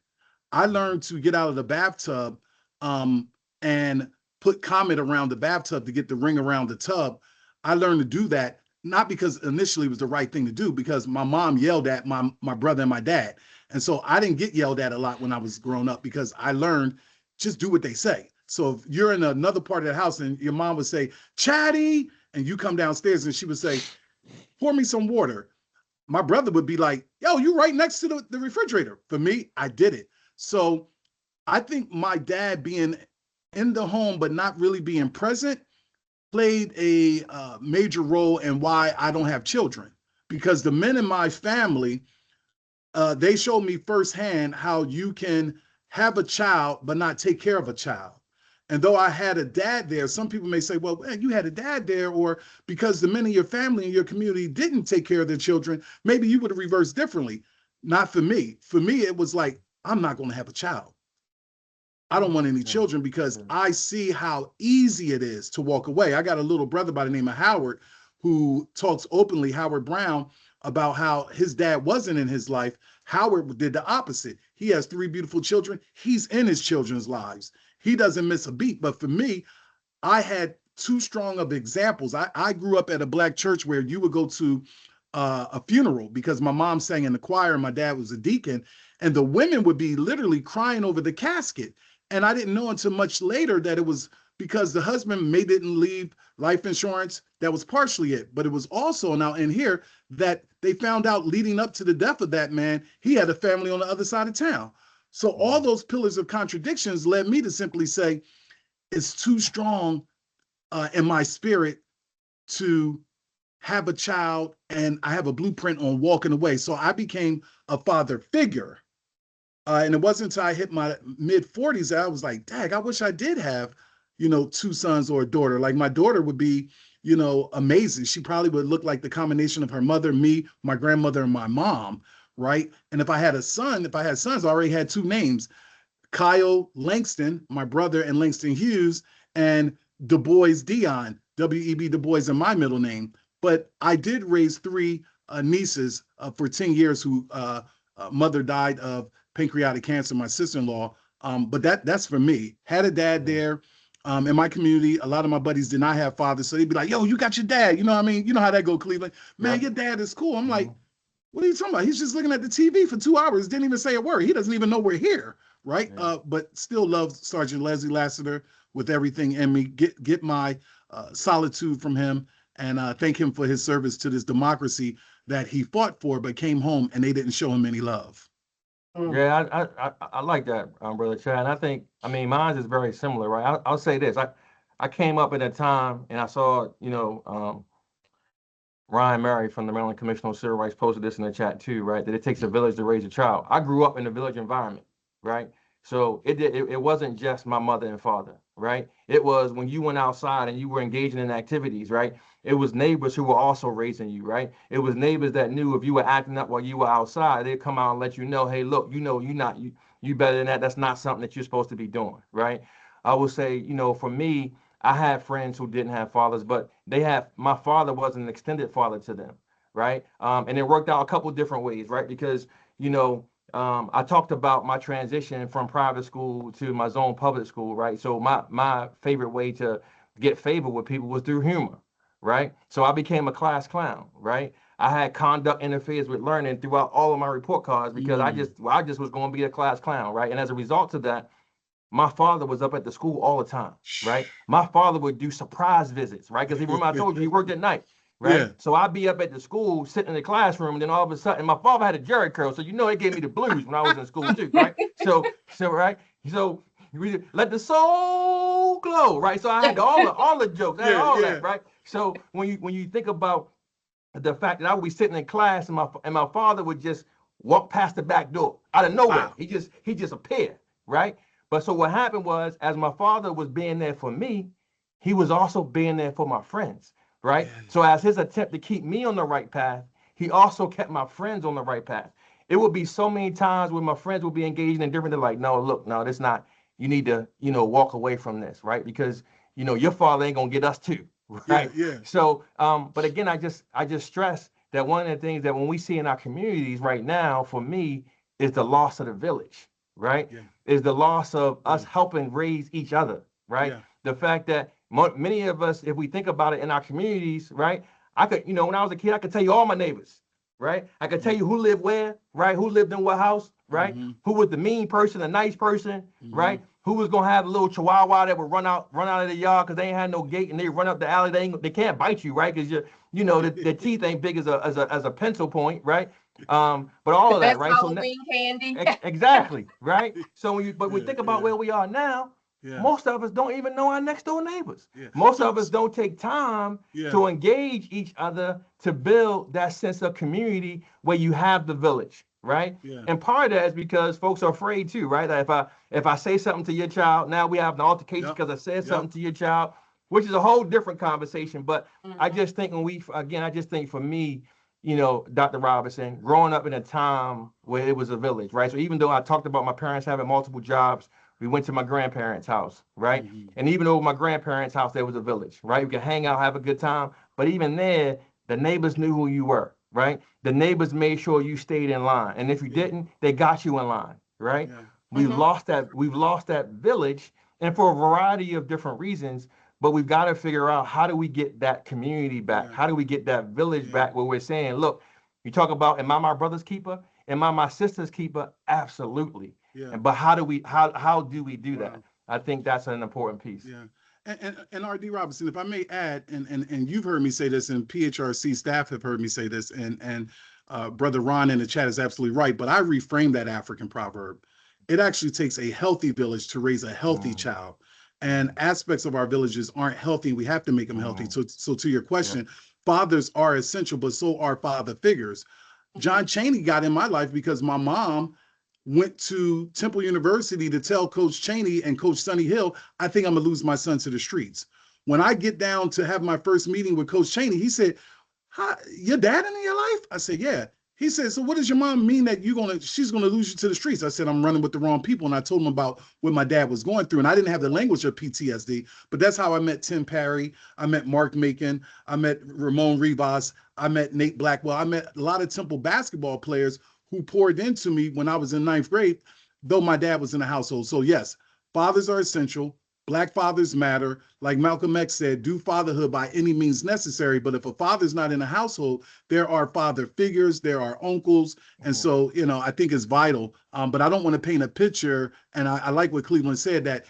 D: I learned to get out of the bathtub and put Comet around the bathtub to get the ring around the tub. I learned to do that, not because initially it was the right thing to do, because my mom yelled at my brother and my dad. And so I didn't get yelled at a lot when I was growing up because I learned just do what they say. So if you're in another part of the house and your mom would say, Chatty, and you come downstairs and she would say, pour me some water. My brother would be like, yo, you right next to the refrigerator. For me, I did it. So I think my dad being in the home but not really being present played a major role in why I don't have children. Because the men in my family, they showed me firsthand how you can have a child but not take care of a child. And though I had a dad there, some people may say, well, man, you had a dad there, or because the men in your family and your community didn't take care of their children, maybe you would have reversed differently. Not for me. For me, it was like, I'm not going to have a child. I don't want any children because I see how easy it is to walk away. I got a little brother by the name of Howard who talks openly, Howard Brown, about how his dad wasn't in his life. Howard did the opposite. He has 3 beautiful children. He's in his children's lives. He doesn't miss a beat. But for me, I had too strong of examples. I grew up at a Black church where you would go to a funeral because my mom sang in the choir and my dad was a deacon, and the women would be literally crying over the casket. And I didn't know until much later that it was because the husband didn't leave life insurance. That was partially it. But it was also now in here that they found out leading up to the death of that man, he had a family on the other side of town. So all those pillars of contradictions led me to simply say, it's too strong in my spirit to have a child, and I have a blueprint on walking away. So I became a father figure. And it wasn't until I hit my mid 40s that I was like, dang, I wish I did have, 2 sons or a daughter. Like my daughter would be, amazing. She probably would look like the combination of her mother, me, my grandmother, and my mom, right? And if I had sons, I already had 2 names, Kyle Langston, my brother, and Langston Hughes, and Du Bois Dion, W.E.B. Du Bois, in my middle name. But I did raise 3 nieces for 10 years who mother died of pancreatic cancer, my sister-in-law. But that's for me. Had a dad there. In my community, a lot of my buddies did not have fathers. So they'd be like, yo, you got your dad. You know what I mean? You know how that go, Cleveland. Man, your dad is cool. I'm like, what are you talking about? He's just looking at the TV for 2 hours, didn't even say a word. He doesn't even know we're here, right? But still love Sergeant Leslie Lassiter with everything in me. Get my solitude from him, and thank him for his service to this democracy that he fought for, but came home and they didn't show him any love.
C: Yeah, I like that, Brother Chad. And I think, mine is very similar, right? I'll say this. I came up at a time and I saw, Ryan Murray from the Maryland Commission on Civil Rights posted this in the chat too, right? That it takes a village to raise a child. I grew up in a village environment, right? So it wasn't just my mother and father, right? It was when you went outside and you were engaging in activities, right? It was neighbors who were also raising you, right? It was neighbors that knew if you were acting up while you were outside, they'd come out and let you know, hey, look, you better than that. That's not something that you're supposed to be doing, right? I would say, for me, I had friends who didn't have fathers, but my father was an extended father to them, right? And it worked out a couple different ways, right? Because, I talked about my transition from private school to my zone public school, right? So my favorite way to get favor with people was through humor, right? So I became a class clown, right? I had conduct interferes with learning throughout all of my report cards because I just was going to be a class clown, right? And as a result of that, my father was up at the school all the time, right? My father would do surprise visits, right? Because remember I told you he worked at night, right? Yeah. So I'd be up at the school, sitting in the classroom, and then all of a sudden, my father had a jerry curl, so it gave me the blues when I was in school too, right? So right, so let the soul glow, right? So I had all the jokes, that, right? So when you think about the fact that I would be sitting in class and my father would just walk past the back door out of nowhere, he just appeared, right? But so what happened was, as my father was being there for me, he was also being there for my friends, right? Yeah. So as his attempt to keep me on the right path, he also kept my friends on the right path. It would be so many times when my friends would be engaging in different, they're like, no, look, no, that's not, you need to, walk away from this, right? Because, your father ain't gonna get us too, right? Yeah. So, but again, I just stress that one of the things that when we see in our communities right now, for me, is the loss of the village. Right? Yeah. Is the loss of us helping raise each other, right? Yeah. The fact that many of us, if we think about it in our communities, right? I could, when I was a kid, I could tell you all my neighbors, right? I could tell you who lived where, right? Who lived in what house, right? Who was the mean person, the nice person, right? Who was gonna have a little chihuahua that would run out of the yard because they ain't had no gate and they run up the alley. They can't bite you, right? Because the teeth ain't big as a pencil point, right? But all of that, right?
B: Halloween candy.
C: Exactly, right? So when we think about where we are now, most of us don't even know our next door neighbors. Yeah. Most of us don't take time to engage each other to build that sense of community where you have the village, right? Yeah. And part of that is because folks are afraid too, right? That if I say something to your child, now we have an altercation because I said something to your child, which is a whole different conversation. But I just think for me, Dr. Robinson, growing up in a time where it was a village, right? So even though I talked about my parents having multiple jobs, we went to my grandparents' house, right? And even over my grandparents' house, there was a village, right? We could hang out, have a good time. But even there, the neighbors knew who you were, right? The neighbors made sure you stayed in line. And if you didn't, they got you in line, right? Yeah. We've lost that village. And for a variety of different reasons, but we've got to figure out, how do we get that community back?
D: Yeah.
C: How do we get that village
D: Yeah.
C: back, where we're saying, look, you talk about, am I my brother's keeper? Am I my sister's keeper? Absolutely.
D: Yeah.
C: But how do we do that?
D: Wow.
C: I think that's an important piece.
D: Yeah. And R.D. Robinson, if I may add, and you've heard me say this, and PHRC staff have heard me say this, and Brother Ron in the chat is absolutely right, but I reframe that African proverb. It actually takes a healthy village to raise a healthy child. And aspects of our villages aren't healthy. We have to make them healthy. So to your question, fathers are essential, but so are father figures. John Chaney got in my life because my mom went to Temple University to tell Coach Chaney and Coach Sonny Hill, I think I'm gonna lose my son to the streets. When I get down to have my first meeting with Coach Chaney, he said, "Hi, your dad in your life?" I said, "Yeah." He said, "So what does your mom mean that she's gonna lose you to the streets?" I said, "I'm running with the wrong people." And I told him about what my dad was going through. And I didn't have the language of PTSD, but that's how I met Tim Parry. I met Mark Macon. I met Ramon Rivas. I met Nate Blackwell. I met a lot of Temple basketball players who poured into me when I was in 9th grade, though my dad was in the household. So yes, fathers are essential. Black fathers matter. Like Malcolm X said, do fatherhood by any means necessary. But if a father's not in the household, there are father figures, there are uncles. And so, I think it's vital. But I don't want to paint a picture. And I like what Cleveland said, that,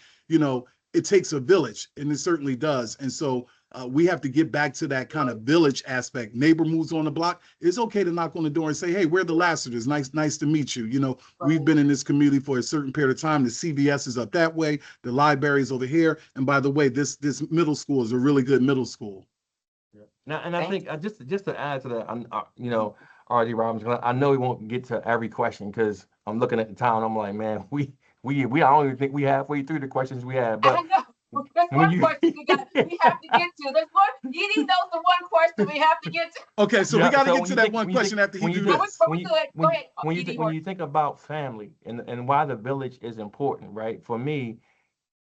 D: it takes a village, and it certainly does. And so we have to get back to that kind of village aspect. Neighbor moves on the block. It's okay to knock on the door and say, "Hey, we're the Lassiters. Nice to meet you." We've been in this community for a certain period of time. The CVS is up that way. The library is over here. And by the way, this middle school is a really good middle school.
C: Now, and I think just to add to that, R.D. Robinson, I know we won't get to every question because I'm looking at the time. I'm like, man, we I don't even think we halfway through the questions we had. But
B: I know. There's one question we have to get to. There's one. Edie knows the one question we have to get to.
D: Okay, so we got to get to that one question after he do this.
C: When you think about family and why the village is important, right? For me,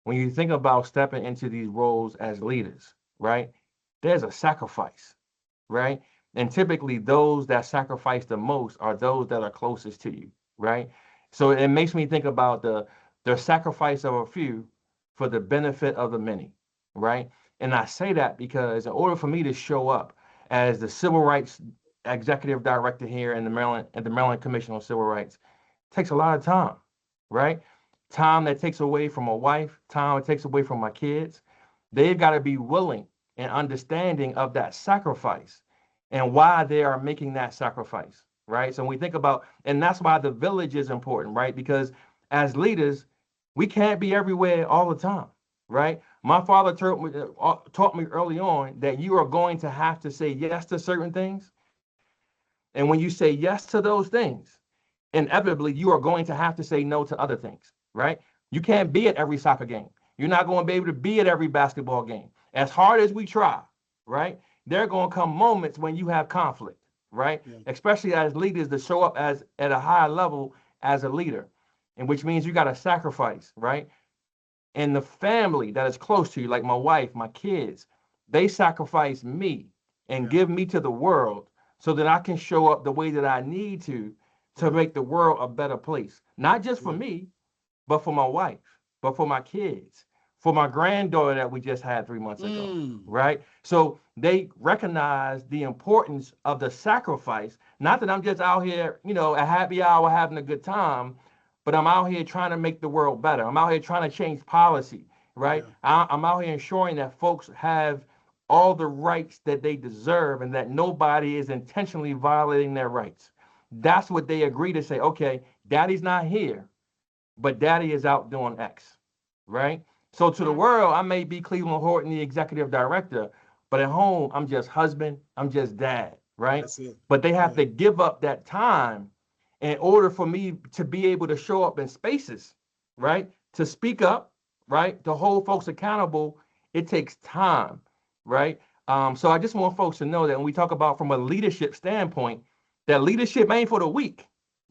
C: when you think about stepping into these roles as leaders, right? There's a sacrifice, right? And typically those that sacrifice the most are those that are closest to you, right? So it makes me think about the sacrifice of a few for the benefit of the many, right? And I say that because in order for me to show up as the Civil Rights Executive Director here in the Maryland Commission on Civil Rights, it takes a lot of time, right? Time that takes away from my wife, time it takes away from my kids. They've got to be willing and understanding of that sacrifice and why they are making that sacrifice, right? So when we think about, and that's why the village is important, right? Because as leaders, we can't be everywhere all the time, right? My father taught me early on that you are going to have to say yes to certain things. And when you say yes to those things, inevitably, you are going to have to say no to other things, right? You can't be at every soccer game. You're not going to be able to be at every basketball game. As hard as we try, right? There are going to come moments when you have conflict, right? Yeah. Especially as leaders to show up at a high level as a leader. And which means you got to sacrifice, right? And the family that is close to you, like my wife, my kids, they sacrifice me and give me to the world so that I can show up the way that I need to make the world a better place. Not just for me, but for my wife, but for my kids, for my granddaughter that we just had 3 months ago, right? So they recognize the importance of the sacrifice. Not that I'm just out here, a happy hour having a good time, but I'm out here trying to make the world better. I'm out here trying to change policy, right? Yeah. I'm out here ensuring that folks have all the rights that they deserve and that nobody is intentionally violating their rights. That's what they agree to say, okay, daddy's not here, but daddy is out doing X, right? So to the world, I may be Cleveland Horton, the executive director, but at home, I'm just husband, I'm just dad, right? That's it. But they have to give up that time in order for me to be able to show up in spaces, right? To speak up, right? To hold folks accountable, it takes time, right? So I just want folks to know that when we talk about from a leadership standpoint, that leadership ain't for the weak,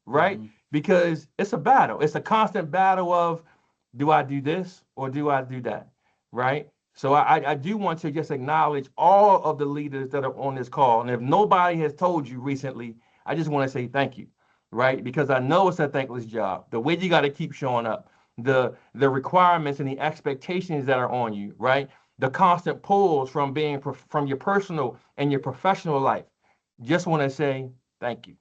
C: right? Because it's a battle. It's a constant battle of, do I do this or do I do that, right? So I do want to just acknowledge all of the leaders that are on this call. And if nobody has told you recently, I just want to say thank you. Right? Because I know it's a thankless job. The way you got to keep showing up, the requirements and the expectations that are on you, right? the constant pulls from from your personal and your professional life. Just want to say thank you.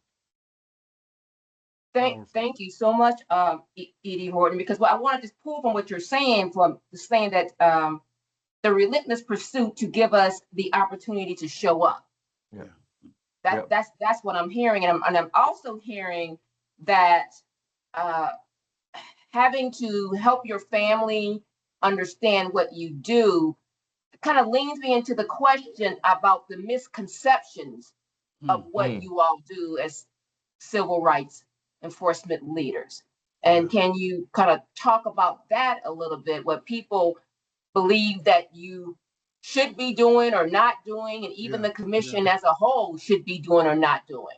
B: Thank you so much, Edie Horton, because what I want to just pull from what you're saying, from saying that the relentless pursuit to give us the opportunity to show up.
C: Yeah.
B: That's what I'm hearing, and I'm also hearing that having to help your family understand what you do kind of leans me into the question about the misconceptions of what you all do as civil rights enforcement leaders. And can you kind of talk about that a little bit, what people believe that you should be doing or not doing, and even the commission as a whole should be doing or not doing?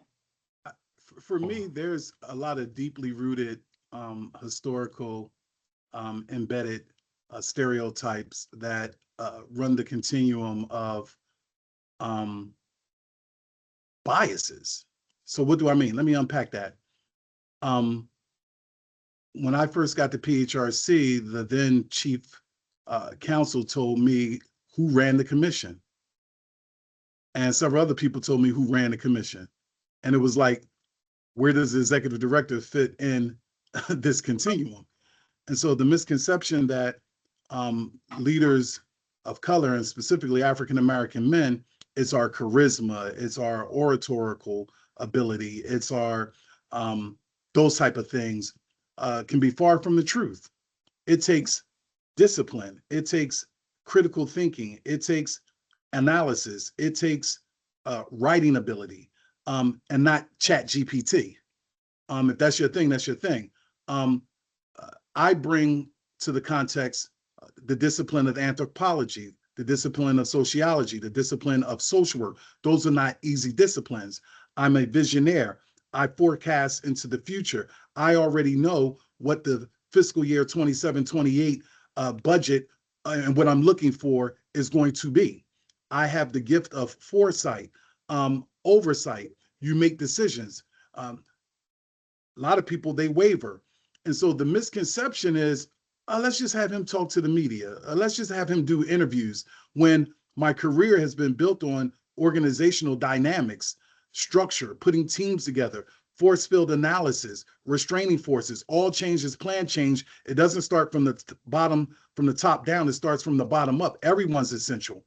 D: For me, there's a lot of deeply rooted historical embedded stereotypes that run the continuum of biases. So what do I mean? Let me unpack that. When I first got to PHRC, the then chief counsel told me who ran the commission. And several other people told me who ran the commission. And it was like, where does the executive director fit in this continuum? And so the misconception that leaders of color, and specifically African-American men, it's our charisma, it's our oratorical ability, it's our those type of things can be far from the truth. It takes discipline, it takes critical thinking, it takes analysis, it takes writing ability, and not chat GPT. If that's your thing, that's your thing. I bring to the context the discipline of anthropology, the discipline of sociology, the discipline of social work. Those are not easy disciplines. I'm a visionaire. I forecast into the future. I already know what the fiscal year 27-28 budget and what I'm looking for is going to be. I have the gift of foresight, oversight. You make decisions. A lot of people, they waver. And so the misconception is, let's just have him talk to the media. Let's just have him do interviews, when my career has been built on organizational dynamics, structure, putting teams together, force field analysis, restraining forces, all changes, plan change. It doesn't start from the bottom, from the top down. It starts from the bottom up. Everyone's essential.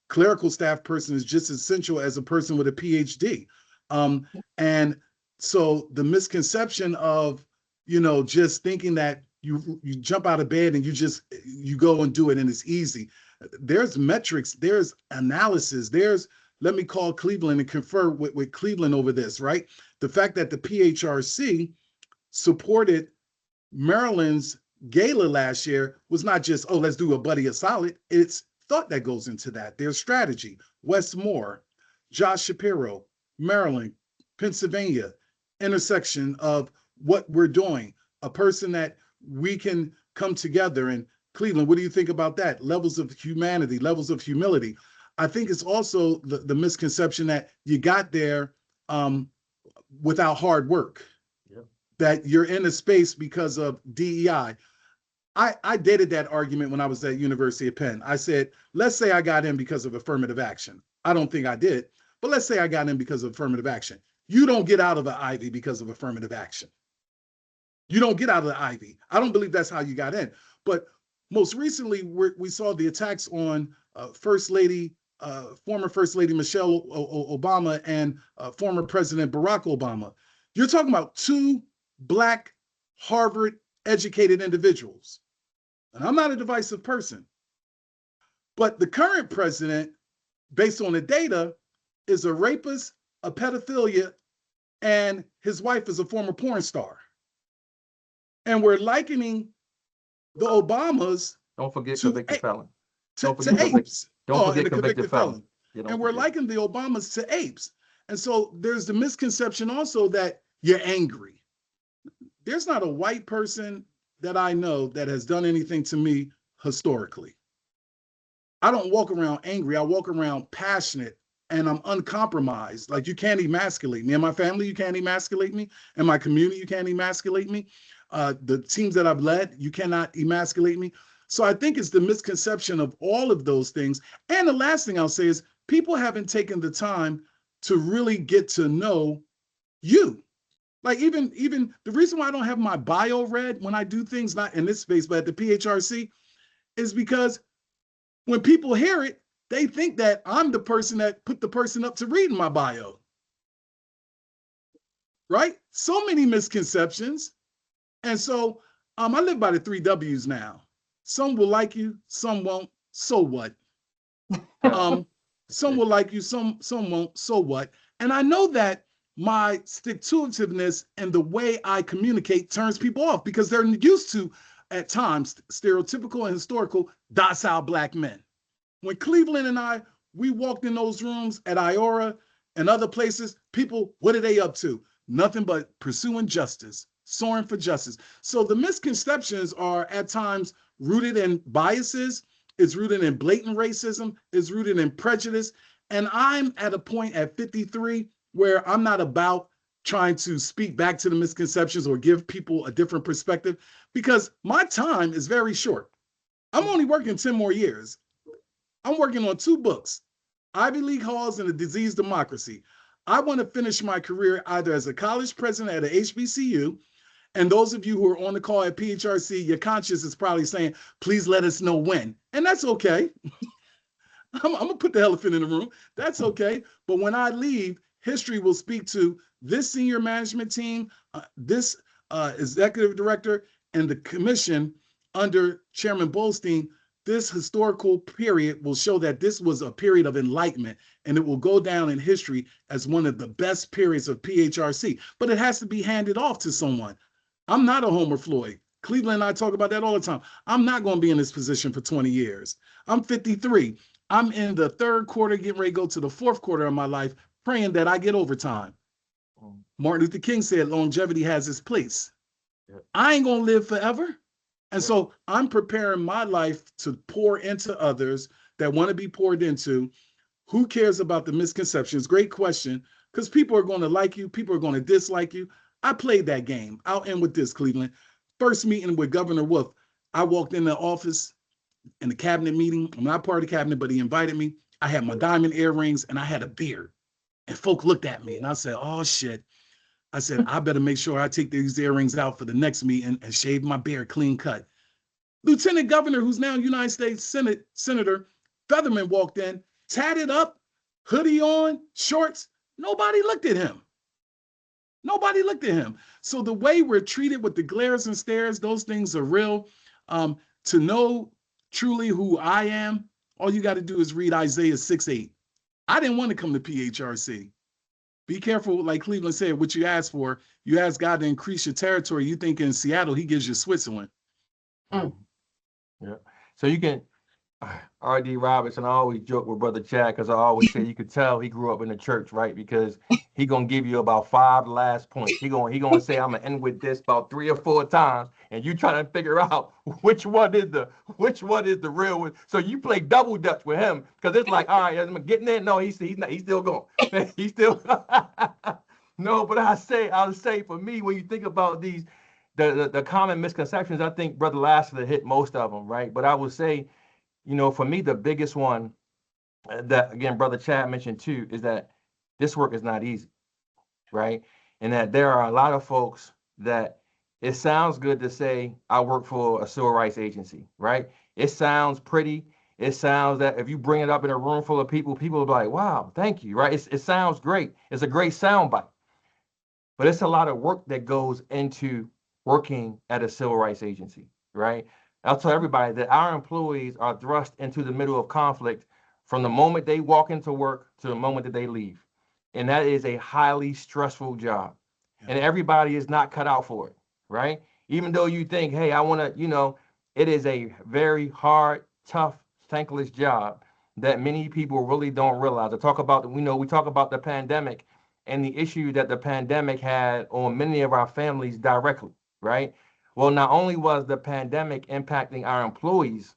D: Clerical staff person is just as essential as a person with a PhD. And so the misconception of, just thinking that you jump out of bed and you go and do it and it's easy. There's metrics, there's analysis, let me call Cleveland and confer with Cleveland over this, right? The fact that the PHRC supported Maryland's gala last year was not just, oh, let's do a buddy a solid. It's thought that goes into that. There's strategy. Wes Moore, Josh Shapiro, Maryland, Pennsylvania, intersection of what we're doing, a person that we can come together. And Cleveland, what do you think about that? Levels of humanity, levels of humility. I think it's also the misconception that you got there without hard work, that you're in a space because of DEI. I dated that argument when I was at University of Penn. I said, let's say I got in because of affirmative action. I don't think I did, but let's say I got in because of affirmative action. You don't get out of the Ivy because of affirmative action. You don't get out of the Ivy. I don't believe that's how you got in. But most recently, we saw the attacks on former First Lady Michelle Obama and former President Barack Obama. You're talking about two Black Harvard-educated individuals. And I'm not a divisive person. But the current president, based on the data, is a rapist, a pedophilia, and his wife is a former porn star. And we're likening the Obamas.
C: Don't forget convicted felon.
D: To apes.
C: Don't forget convicted felon.
D: And we're likening the Obamas to apes. And so there's the misconception also that you're angry. There's not a white person that I know that has done anything to me historically. I don't walk around angry. I walk around passionate, and I'm uncompromised. Like, you can't emasculate me. In my family, you can't emasculate me. In my community, you can't emasculate me. The teams that I've led, you cannot emasculate me. So I think it's the misconception of all of those things. And the last thing I'll say is people haven't taken the time to really get to know you. Like even the reason why I don't have my bio read when I do things, not in this space, but at the PHRC, is because when people hear it, they think that I'm the person that put the person up to reading my bio. Right? So many misconceptions. And so I live by the 3 W's now. Some will like you, some won't. So what? Some will like you, some won't. So what? And I know that my stick-to-itiveness and the way I communicate turns people off because they're used to, at times, stereotypical and historical docile Black men. When Cleveland and we walked in those rooms at Iora and other places, people, what are they up to? Nothing but pursuing justice, soaring for justice. So the misconceptions are at times rooted in biases, it's rooted in blatant racism, it's rooted in prejudice. And I'm at a point at 53 where I'm not about trying to speak back to the misconceptions or give people a different perspective because my time is very short. I'm only working 10 more years. I'm working on 2 books, Ivy League Halls and A Diseased Democracy. I want to finish my career either as a college president at a HBCU, and those of you who are on the call at PHRC, your conscience is probably saying, please let us know when. And that's okay. I'm going to put the elephant in the room. That's okay. But when I leave, history will speak to this senior management team, this executive director, and the commission under Chairman Bolstein. This historical period will show that this was a period of enlightenment, and it will go down in history as one of the best periods of PHRC. But it has to be handed off to someone. I'm not a Homer Floyd. Cleveland and I talk about that all the time. I'm not going to be in this position for 20 years. I'm 53. I'm in the 3rd quarter, getting ready to go to the 4th quarter of my life, praying that I get overtime. Martin Luther King said longevity has its place. I ain't going to live forever. And so I'm preparing my life to pour into others that want to be poured into. Who cares about the misconceptions? Great question, because people are going to like you. People are going to dislike you. I played that game. I'll end with this, Cleveland. First meeting with Governor Wolf, I walked in the office in the cabinet meeting. I'm not part of the cabinet, but he invited me. I had my diamond earrings and I had a beard. And folk looked at me and I said, oh, shit. I said, I better make sure I take these earrings out for the next meeting and shave my beard clean cut. Lieutenant Governor, who's now United States Senator Featherman, walked in, tatted up, hoodie on, shorts. Nobody looked at him. Nobody looked at him. So the way we're treated with the glares and stares, those things are real. To know truly who I am, all you got to do is read Isaiah 6:8. I didn't want to come to PHRC. Be careful, like Cleveland said, what you ask for. You ask God to increase your territory. You think in Seattle, he gives you Switzerland.
C: Yeah. So you can, R.D. Robertson, I always joke with Brother Chad because I always say you could tell he grew up in the church, right? Because he gonna give you about 5 last points. He gonna say I'm gonna end with this about 3 or 4 times, and you trying to figure out which one is the real one. So you play double dutch with him because it's like, all right, I'm getting there. No, he's still going. He's still no. But I'll say for me, when you think about these the common misconceptions, I think Brother Lassiter hit most of them, right? But I would say, for me, the biggest one that, again, Brother Chad mentioned too, is that this work is not easy, right? And that there are a lot of folks that it sounds good to say, I work for a civil rights agency, right? It sounds pretty. It sounds that if you bring it up in a room full of people, people will be like, wow, thank you, right? It sounds great. It's a great soundbite. But it's a lot of work that goes into working at a civil rights agency, right? I'll tell everybody that our employees are thrust into the middle of conflict from the moment they walk into work to the moment that they leave. And that is a highly stressful job. Yeah. And everybody is not cut out for it, right? Even though you think, hey, I want to, it is a very hard, tough, thankless job that many people really don't realize. We talk about the pandemic and the issue that the pandemic had on many of our families directly, right? Well, not only was the pandemic impacting our employees,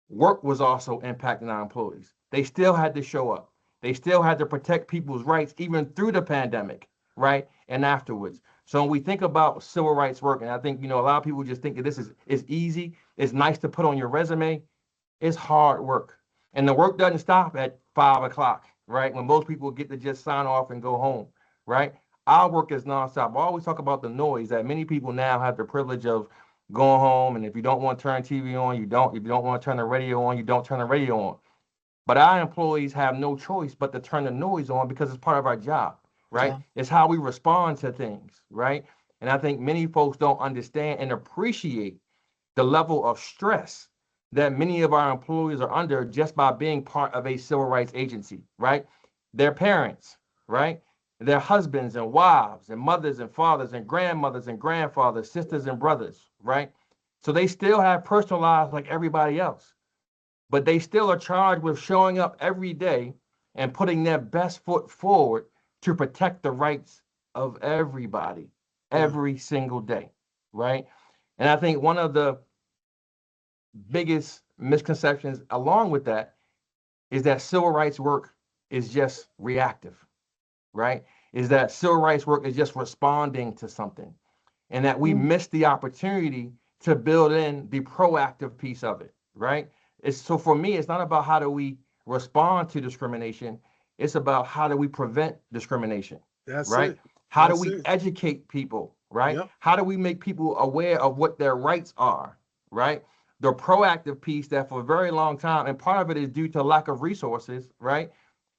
C: work was also impacting our employees. They still had to show up. They still had to protect people's rights even through the pandemic, right? And afterwards. So when we think about civil rights work, and I think, a lot of people just think that this is easy, it's nice to put on your resume. It's hard work. And the work doesn't stop at 5 o'clock, right? When most people get to just sign off and go home, right? Our work is nonstop. I always talk about the noise that many people now have the privilege of going home. And if you don't want to turn TV on, you don't. If you don't want to turn the radio on, you don't turn the radio on. But our employees have no choice but to turn the noise on because it's part of our job, right?
B: Yeah.
C: It's how we respond to things, right? And I think many folks don't understand and appreciate the level of stress that many of our employees are under just by being part of a civil rights agency, right? Their parents, right? Their husbands and wives and mothers and fathers and grandmothers and grandfathers, sisters and brothers, right? So they still have personal lives like everybody else, but they still are charged with showing up every day and putting their best foot forward to protect the rights of everybody every single day, right? And I think one of the biggest misconceptions along with that is that civil rights work is just reactive, right? Is that civil rights work is just responding to something, and that we miss the opportunity to build in the proactive piece of it, right? So for me, it's not about how do we respond to discrimination. It's about how do we prevent discrimination,
D: That's
C: right?
D: it.
C: How do
D: That's
C: we
D: it.
C: educate people, right?
D: Yep.
C: How do we make people aware of what their rights are, right? The proactive piece that for a very long time, and part of it is due to lack of resources, right?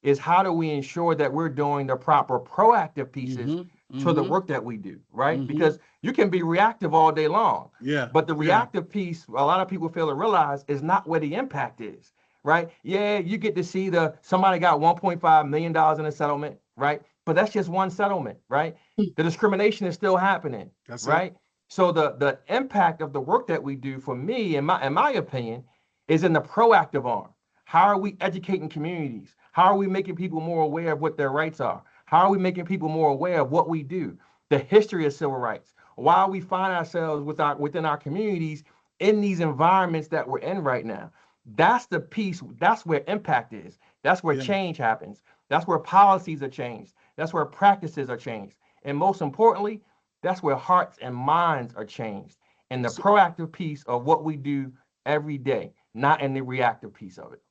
C: Is how do we ensure that we're doing the proper proactive pieces to the work that we do, right? Because you can be reactive all day long.
D: Yeah.
C: But the reactive piece, a lot of people fail to realize, is not where the impact is, right? Yeah, you get to see somebody got $1.5 million in a settlement, right? But that's just one settlement, right? The discrimination is still happening,
D: That's
C: right? So the impact of the work that we do, for me, in my opinion, is in the proactive arm. How are we educating communities? How are we making people more aware of what their rights are? How are we making people more aware of what we do? The history of civil rights. Why we find ourselves within our communities in these environments that we're in right now. That's the piece. That's where impact is. That's where change happens. That's where policies are changed. That's where practices are changed. And most importantly, that's where hearts and minds are changed in the proactive piece of what we do every day, not in the reactive piece of it.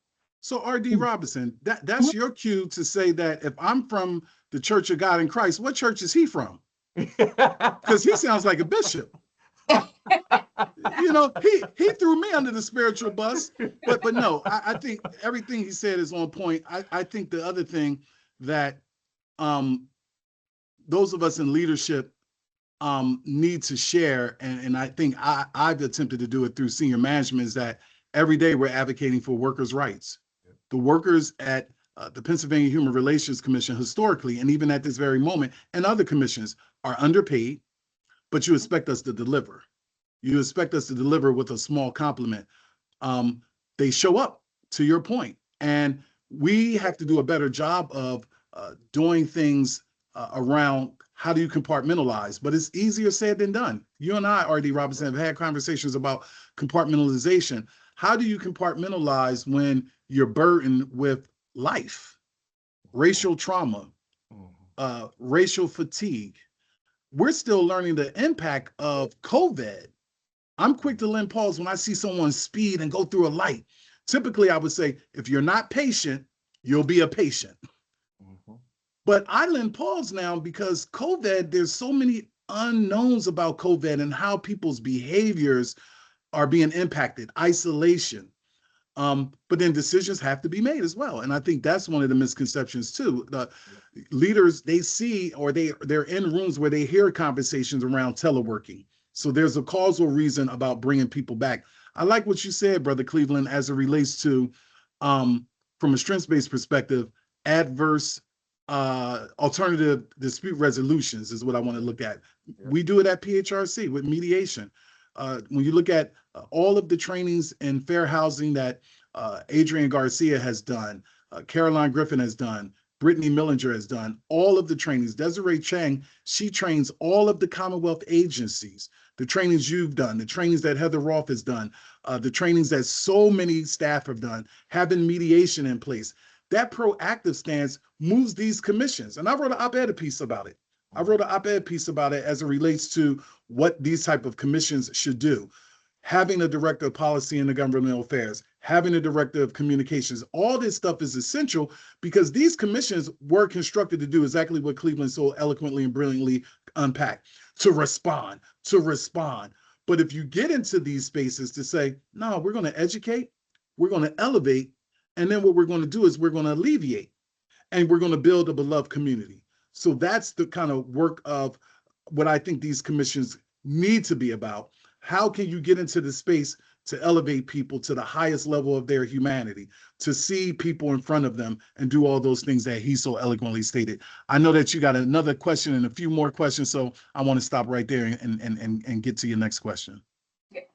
D: So R.D. Robinson, that's your cue to say that if I'm from the Church of God in Christ, what church is he from? Because he sounds like a bishop. He threw me under the spiritual bus, but no, I think everything he said is on point. I think the other thing that those of us in leadership need to share, and I think I've attempted to do it through senior management, is that every day we're advocating for workers' rights. The workers at the Pennsylvania Human Relations Commission historically, and even at this very moment, and other commissions are underpaid, but you expect us to deliver. You expect us to deliver with a small compliment. They show up, to your point, and we have to do a better job of doing things around how do you compartmentalize, but it's easier said than done. You and I, R.D. Robinson, have had conversations about compartmentalization. How do you compartmentalize when you're burdened with life, racial trauma, racial fatigue? We're still learning the impact of COVID. I'm quick to lend pause when I see someone speed and go through a light. Typically, I would say, if you're not patient, you'll be a patient. But I lend pause now because COVID, there's so many unknowns about COVID and how people's behaviors are being impacted, isolation. But then decisions have to be made as well. And I think that's one of the misconceptions too. The leaders, they see, or they're in rooms where they hear conversations around teleworking. So there's a causal reason about bringing people back. I like what you said, Brother Cleveland, as it relates to, from a strengths-based perspective, adverse alternative dispute resolutions is what I want to look at. We do it at PHRC with mediation. When you look at all of the trainings in fair housing that Adrian Garcia has done, Caroline Griffin has done, Brittany Millinger has done, all of the trainings. Desiree Chang, she trains all of the Commonwealth agencies, the trainings you've done, the trainings that Heather Roth has done, the trainings that so many staff have done, having mediation in place. That proactive stance moves these commissions. And I wrote an op-ed piece about it. I wrote an op-ed piece about it as it relates to what these type of commissions should do. Having a director of policy in the governmental affairs, having a director of communications, all this stuff is essential because these commissions were constructed to do exactly what Cleveland so eloquently and brilliantly unpacked, to respond. But if you get into these spaces to say, no, we're going to educate, we're going to elevate, and then what we're going to do is we're going to alleviate, and we're going to build a beloved community. So that's the kind of work of what I think these commissions need to be about. How can you get into the space to elevate people to the highest level of their humanity, to see people in front of them and do all those things that he so eloquently stated? I know that you got another question and a few more questions, so I want to stop right there and get to your next question.
B: Okay.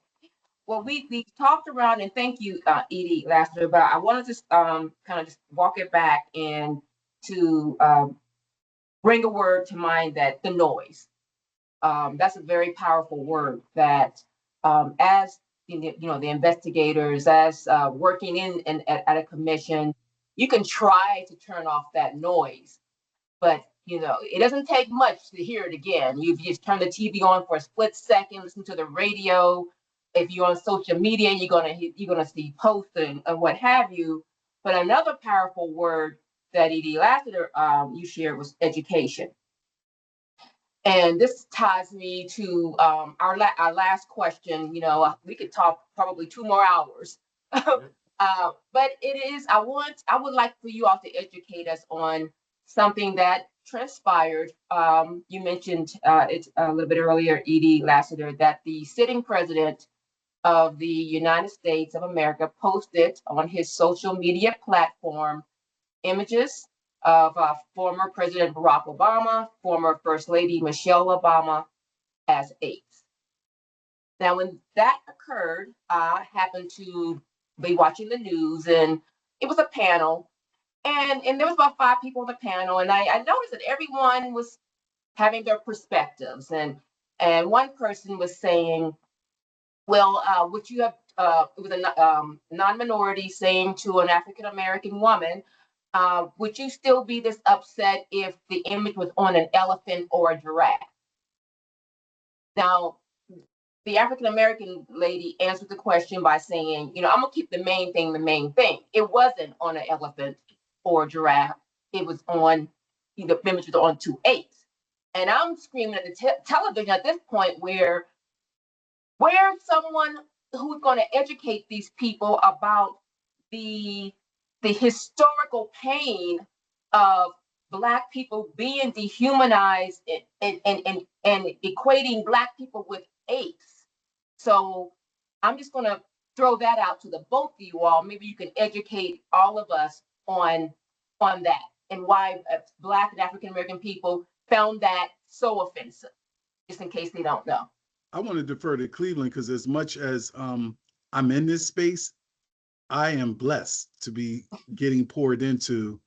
B: Well, we talked around, and thank you, Edie Lassiter, but I want to just kind of just walk it back and to bring a word to mind, that the noise. That's a very powerful word that as the investigators, as working at a commission, you can try to turn off that noise, but it doesn't take much to hear it again. You just turn the TV on for a split second, listen to the radio. If you're on social media, you're gonna see posts and what have you. But another powerful word that Edie Lassiter you shared was education. And this ties me to our last question. We could talk probably 2 more hours, but it is. I would like for you all to educate us on something that transpired. You mentioned it a little bit earlier, Edie Lassiter, that the sitting president of the United States of America posted on his social media platform images of former President Barack Obama, former First Lady Michelle Obama as apes. Now, when that occurred, I happened to be watching the news, and it was a panel, and there was about 5 people on the panel, and I noticed that everyone was having their perspectives, and one person was saying, well, what you have, it was a non-minority saying to an African-American woman, would you still be this upset if the image was on an elephant or a giraffe? Now, the African-American lady answered the question by saying, I'm gonna keep the main thing the main thing. It wasn't on an elephant or a giraffe. It was on, the image was on 2 apes. And I'm screaming at the television at this point, where's someone who's going to educate these people about the historical pain of Black people being dehumanized and equating Black people with apes. So I'm just going to throw that out to the both of you all. Maybe you can educate all of us on that and why Black and African American people found that so offensive, just in case they don't know.
D: I want to defer to Cleveland because as much as I'm in this space, I am blessed to be getting poured into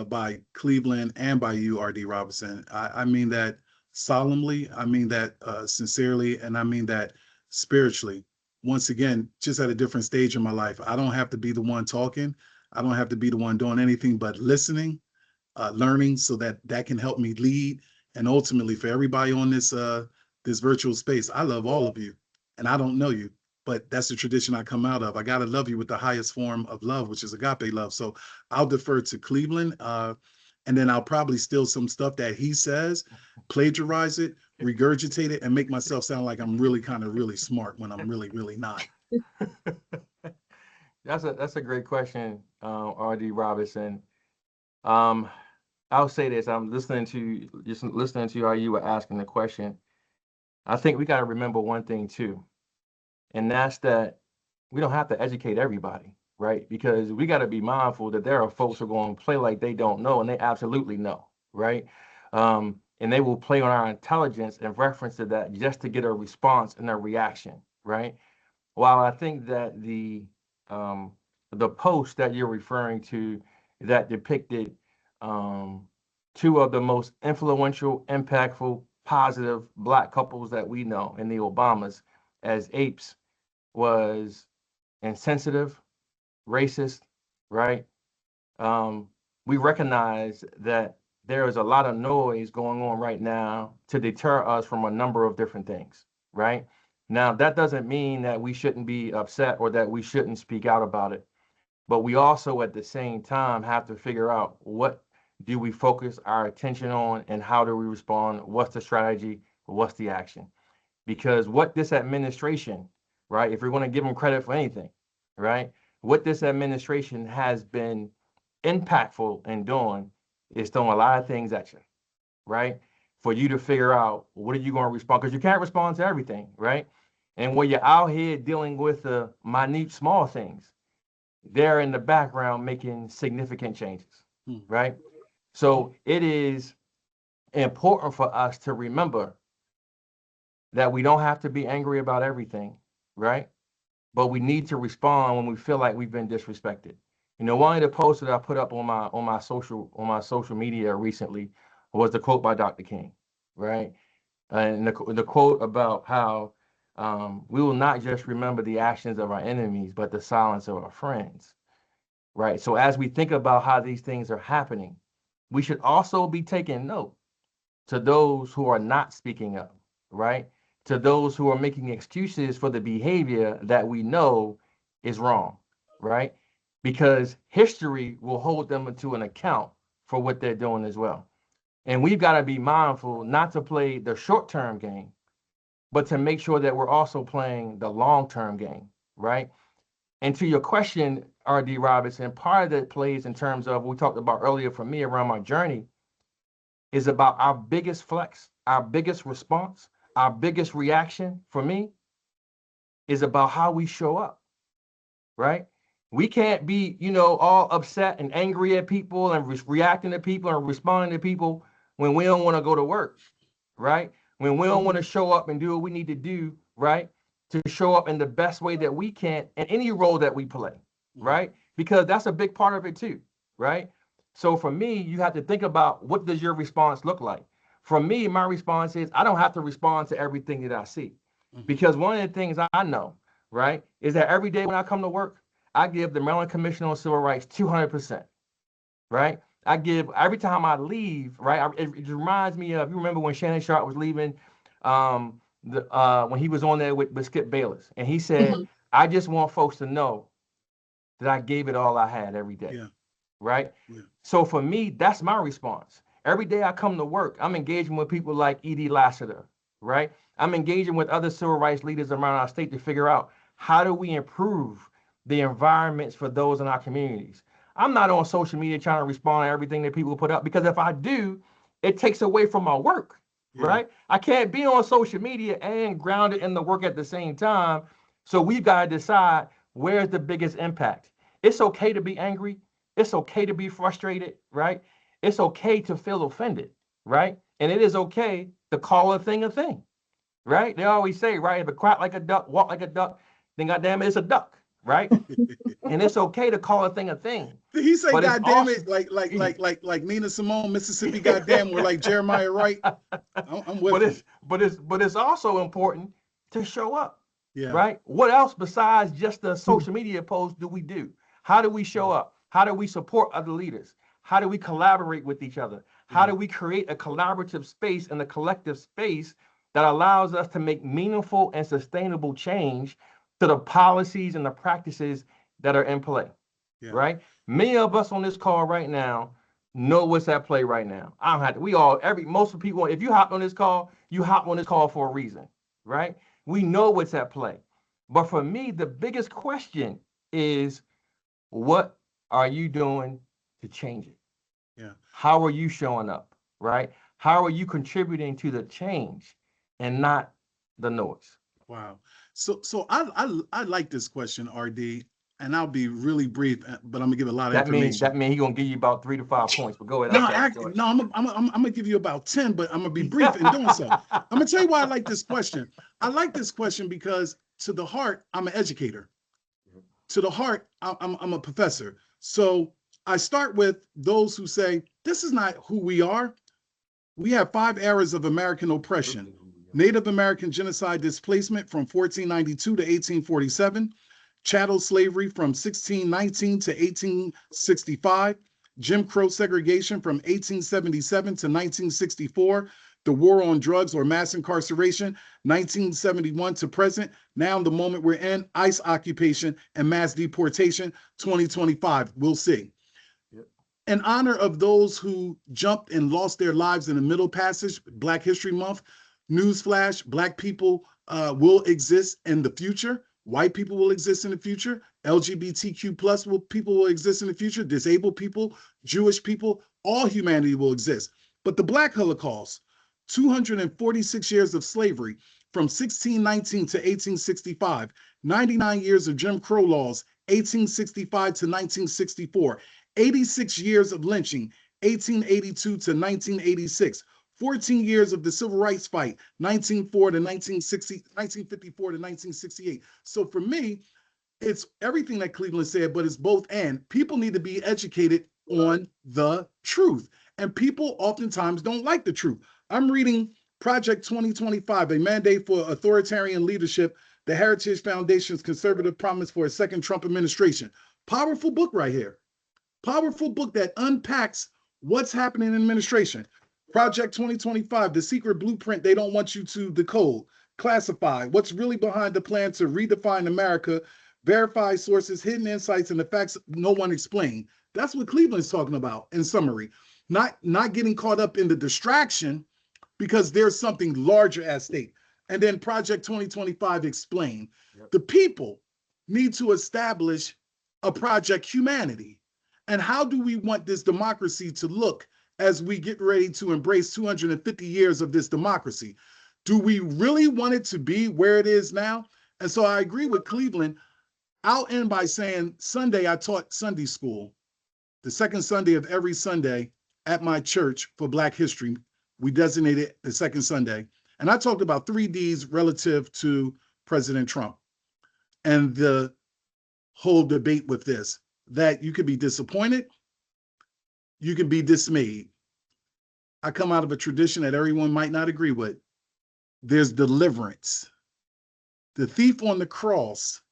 D: by Cleveland and by you, R.D. Robinson. I mean that solemnly, I mean that sincerely, and I mean that spiritually. Once again, just at a different stage in my life. I don't have to be the one talking. I don't have to be the one doing anything but listening, learning, so that can help me lead. And ultimately, for everybody on this virtual space, I love all of you, and I don't know you, but that's the tradition I come out of. I got to love you with the highest form of love, which is agape love. So I'll defer to Cleveland, and then I'll probably steal some stuff that he says, plagiarize it, regurgitate it, and make myself sound like I'm really kind of really smart when I'm really, really not.
C: That's a great question, R.D. Robinson. I'll say this. I'm listening to how you were asking the question. I think we got to remember one thing too, and that's that we don't have to educate everybody, right? Because we got to be mindful that there are folks who are going to play like they don't know, and they absolutely know, right? And they will play on our intelligence in reference to that just to get a response and a reaction, right? While I think that the post that you're referring to that depicted 2 of the most influential, impactful, positive Black couples that we know in the Obamas as apes was insensitive, racist, right? We recognize that there is a lot of noise going on right now to deter us from a number of different things, right? Now, that doesn't mean that we shouldn't be upset or that we shouldn't speak out about it. But we also, at the same time, have to figure out what do we focus our attention on and how do we respond? What's the strategy? What's the action? Because what this administration, right, if we're going to give them credit for anything, right, what this administration has been impactful in doing is throwing a lot of things at you, right? For you to figure out what are you going to respond, because you can't respond to everything, right? And when you're out here dealing with the minute, small things, they're in the background making significant changes, right? So it is important for us to remember that we don't have to be angry about everything, right? But we need to respond when we feel like we've been disrespected. You know, one of the posts that I put up on my social media recently was the quote by Dr. King, right? And the quote about how we will not just remember the actions of our enemies, but the silence of our friends, right? So as we think about how these things are happening, we should also be taking note to those who are not speaking up, right? To those who are making excuses for the behavior that we know is wrong, right? Because history will hold them to an account for what they're doing as well. And we've got to be mindful not to play the short-term game, but to make sure that we're also playing the long-term game, right? And to your question, R.D. Robinson, part of that plays in terms of what we talked about earlier for me around my journey is about our biggest flex, our biggest response, our biggest reaction for me is about how we show up, right? We can't be, all upset and angry at people and reacting to people and responding to people when we don't want to go to work, right? When we don't want to show up and do what we need to do, right? To show up in the best way that we can in any role that we play, right? Because that's a big part of it too, right? So for me, you have to think about what does your response look like? For me, my response is I don't have to respond to everything that I see. Because one of the things I know, right, is that every day when I come to work, I give the Maryland Commission on Civil Rights 200%, right? I give every time I leave, right? It reminds me of, you remember when Shannon Sharp was leaving, when he was on there with Skip Bayless, and he said, I just want folks to know that I gave it all I had every day, right? Yeah. So for me, that's my response. Every day I come to work, I'm engaging with people like E.D. Lassiter, right? I'm engaging with other civil rights leaders around our state to figure out how do we improve the environments for those in our communities. I'm not on social media trying to respond to everything that people put up, because if I do, it takes away from my work, right? I can't be on social media and grounded in the work at the same time. So we've got to decide where's the biggest impact. It's okay to be angry. It's okay to be frustrated, right? It's okay to feel offended, right? And it is okay to call a thing, right? They always say, right, if it quack like a duck, walk like a duck, then goddamn it, it's a duck, right? And it's okay to call a thing.
D: Did he say goddamn it like Nina Simone, Mississippi goddamn, or like Jeremiah Wright? I'm with you.
C: But it's also important to show up, right? What else besides just the social media post do we do? How do we show up? How do we support other leaders? How do we collaborate with each other? How do we create a collaborative space and a collective space that allows us to make meaningful and sustainable change to the policies and the practices that are in play, right? Many of us on this call right now know what's at play right now. I don't have to, most of the people, if you hop on this call, you hop on this call for a reason, right? We know what's at play. But for me, the biggest question is, what are you doing to change it? How are you showing up, right? How are you contributing to the change and not the noise?
D: Wow. So I like this question, RD, and I'll be really brief, but I'm gonna give a lot of information.
C: That means he's gonna give you about 3 to 5 points. But go ahead.
D: I'm gonna give you about 10, but I'm gonna be brief in doing so. I'm gonna tell you why I like this question. I like this question because to the heart, I'm an educator. To the heart, I'm a professor. So I start with those who say, this is not who we are. We have 5 eras of American oppression. Native American genocide displacement from 1492 to 1847, chattel slavery from 1619 to 1865, Jim Crow segregation from 1877 to 1964, the war on drugs or mass incarceration, 1971 to present. Now, the moment we're in, ICE occupation and mass deportation, 2025. We'll see. Yep. In honor of those who jumped and lost their lives in the Middle Passage, Black History Month, newsflash, Black people will exist in the future. White people will exist in the future. LGBTQ plus people will exist in the future. Disabled people, Jewish people, all humanity will exist. But the Black Holocaust, 246 years of slavery from 1619 to 1865, 99 years of Jim Crow laws, 1865 to 1964, 86 years of lynching, 1882 to 1986, 14 years of the civil rights fight, 1954 to 1968. So for me, it's everything that Cleveland said, but it's both and. People need to be educated on the truth. And people oftentimes don't like the truth. I'm reading Project 2025, a mandate for authoritarian leadership, the Heritage Foundation's conservative promise for a second Trump administration. Powerful book right here. Powerful book that unpacks what's happening in administration. Project 2025, the secret blueprint they don't want you to decode, classify, what's really behind the plan to redefine America, verify sources, hidden insights, and the facts no one explained. That's what Cleveland's talking about in summary. Not getting caught up in the distraction because there's something larger at stake. And then Project 2025 explain. Yep. The people need to establish a project humanity. And how do we want this democracy to look as we get ready to embrace 250 years of this democracy? Do we really want it to be where it is now? And so I agree with Cleveland. I'll end by saying Sunday, I taught Sunday school, the second Sunday of every Sunday at my church for Black History. We designated the second Sunday. And I talked about 3 Ds relative to President Trump and the whole debate with this, that you could be disappointed, you can be dismayed. I come out of a tradition that everyone might not agree with. There's deliverance. The thief on the cross,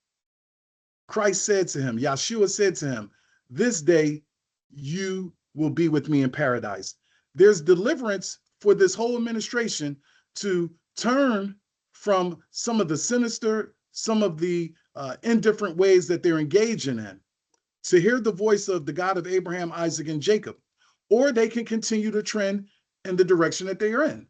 D: Christ said to him, Yeshua said to him, this day you will be with me in paradise. There's deliverance for this whole administration to turn from some of the sinister, some of the indifferent ways that they're engaging in, to hear the voice of the God of Abraham, Isaac, and Jacob, or they can continue to trend in the direction that they are in.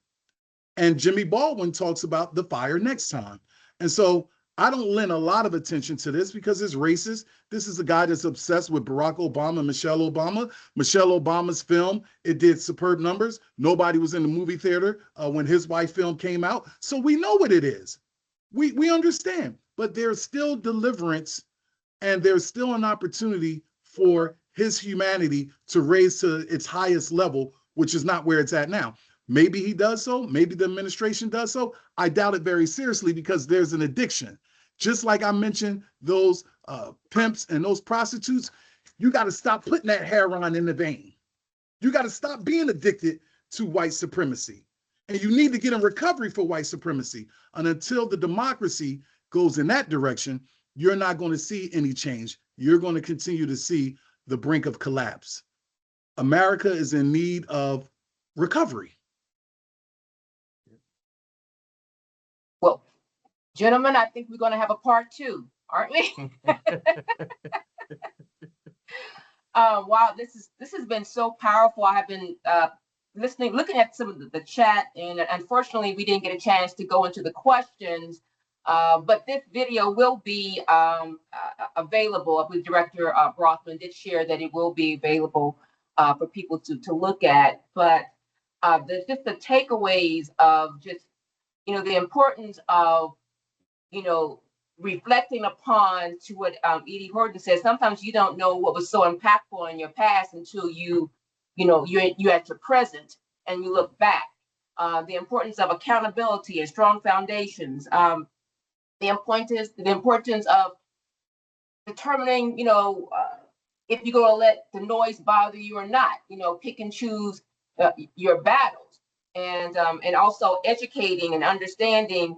D: And Jimmy Baldwin talks about the fire next time. And so I don't lend a lot of attention to this because it's racist. This is a guy that's obsessed with Barack Obama, Michelle Obama. Michelle Obama's film, it did superb numbers. Nobody was in the movie theater when his wife film came out. So we know what it is. We understand, but there's still deliverance and there's still an opportunity for his humanity to raise to its highest level, which is not where it's at now. Maybe he does so. Maybe the administration does so. I doubt it very seriously because there's an addiction. Just like I mentioned, those pimps and those prostitutes, you got to stop putting that heroin in the vein. You got to stop being addicted to white supremacy. And you need to get in recovery for white supremacy. And until the democracy goes in that direction, you're not going to see any change. You're going to continue to see the brink of collapse. America is in need of recovery.
B: Well, gentlemen, I think we're going to have a part 2, aren't we? Wow, this has been so powerful. I have been looking at some of the chat, and unfortunately, we didn't get a chance to go into the questions. But this video will be available. I believe Director Brothman did share that it will be available for people to look at. But just the takeaways of just, the importance of, reflecting upon to what Edie Horton says. Sometimes you don't know what was so impactful in your past until you're at your present and you look back. The importance of accountability and strong foundations. The importance of determining, if you're going to let the noise bother you or not. Pick and choose your battles, and also educating and understanding,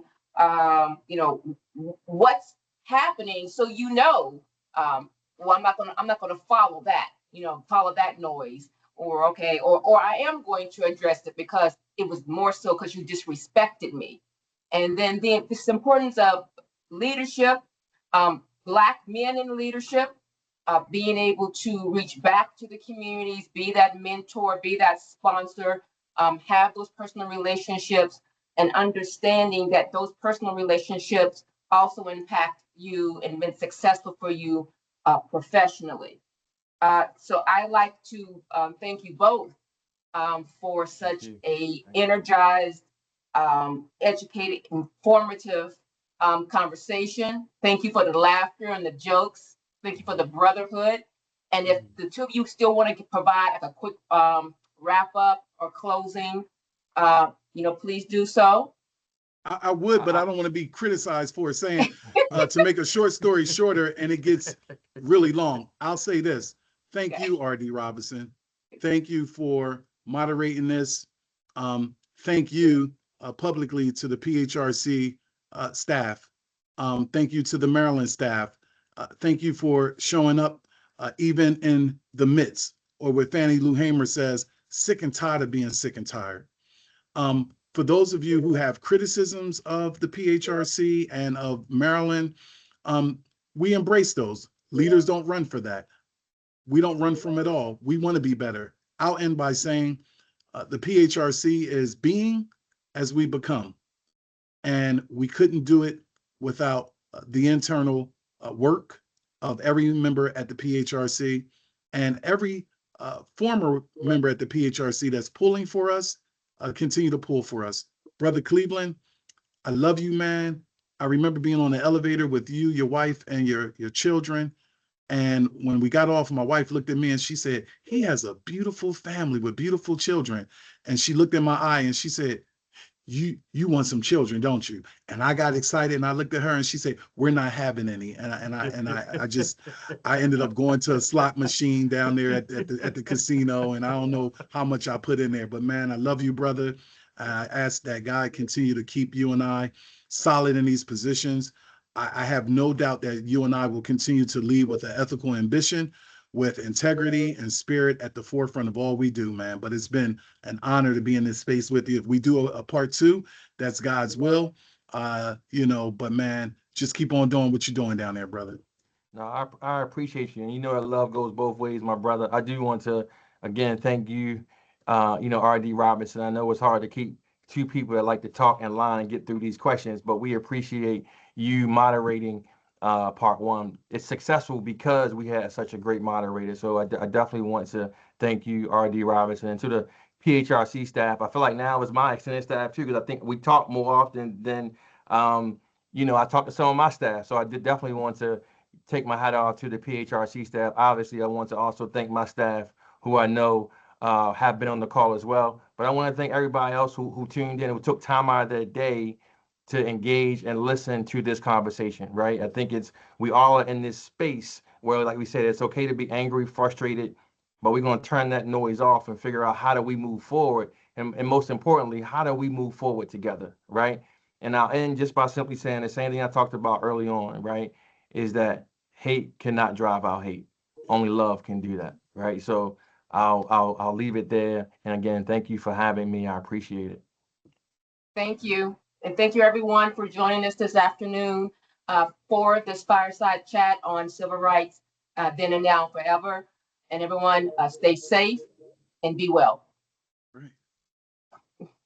B: what's happening, so well, I'm not going to follow that. follow that noise, or okay, or I am going to address it because it was more so because you disrespected me. And then this importance of leadership, Black men in leadership, being able to reach back to the communities, be that mentor, be that sponsor, have those personal relationships, and understanding that those personal relationships also impact you and been successful for you professionally. So I like to thank you both for such a energized, educated, informative conversation. Thank you for the laughter and the jokes. Thank you for the brotherhood. And if the two of you still want to provide like a quick wrap up or closing, please do so.
D: I would, but I don't want to be criticized for saying to make a short story shorter and it gets really long. I'll say this. Thank you, R.D. Robinson. Thank you for moderating this. Thank you publicly to the PHRC staff. Thank you to the Maryland staff. Thank you for showing up even in the midst, or what Fannie Lou Hamer says, sick and tired of being sick and tired. For those of you who have criticisms of the PHRC and of Maryland, we embrace those. Leaders don't run for that. We don't run from it all. We want to be better. I'll end by saying the PHRC is being as we become. And we couldn't do it without the internal work of every member at the PHRC and every former member at the PHRC that's pulling for us, continue to pull for us. Brother Cleveland, I love you, man. I remember being on the elevator with you, your wife, and your children. And when we got off, my wife looked at me and she said, he has a beautiful family with beautiful children. And she looked in my eye and she said, you want some children, don't you? And I got excited and I looked at her and she said, we're not having any. I ended up going to a slot machine down there at the casino, and I don't know how much I put in there, but man, I love you, brother. I ask that God continue to keep you and I solid in these positions. I have no doubt that you and I will continue to lead with an ethical ambition, with integrity and spirit at the forefront of all we do, man. But it's been an honor to be in this space with you. If we do a part two, that's God's will, but man, just keep on doing what you're doing down there, brother.
C: No, I appreciate you. And you know that love goes both ways, my brother. I do want to, again, thank you, R.D. Robinson. I know it's hard to keep two people that like to talk in line and get through these questions, but we appreciate you moderating part one. It's successful because we had such a great moderator. So I definitely want to thank you, R.D. Robinson, and to the PHRC staff. I feel like now it's my extended staff too, because I think we talk more often than, I talk to some of my staff. So I definitely want to take my hat off to the PHRC staff. Obviously, I want to also thank my staff who I know have been on the call as well. But I want to thank everybody else who tuned in, who took time out of their day to engage and listen to this conversation, right? I think we all are in this space where, like we said, it's okay to be angry, frustrated, but we're going to turn that noise off and figure out how do we move forward. And most importantly, how do we move forward together, right? And I'll end just by simply saying the same thing I talked about early on, right? Is that hate cannot drive out hate. Only love can do that, right? So I'll leave it there. And again, thank you for having me. I appreciate it.
B: Thank you. And thank you, everyone, for joining us this afternoon for this fireside chat on civil rights, then and now and forever. And everyone, stay safe and be well.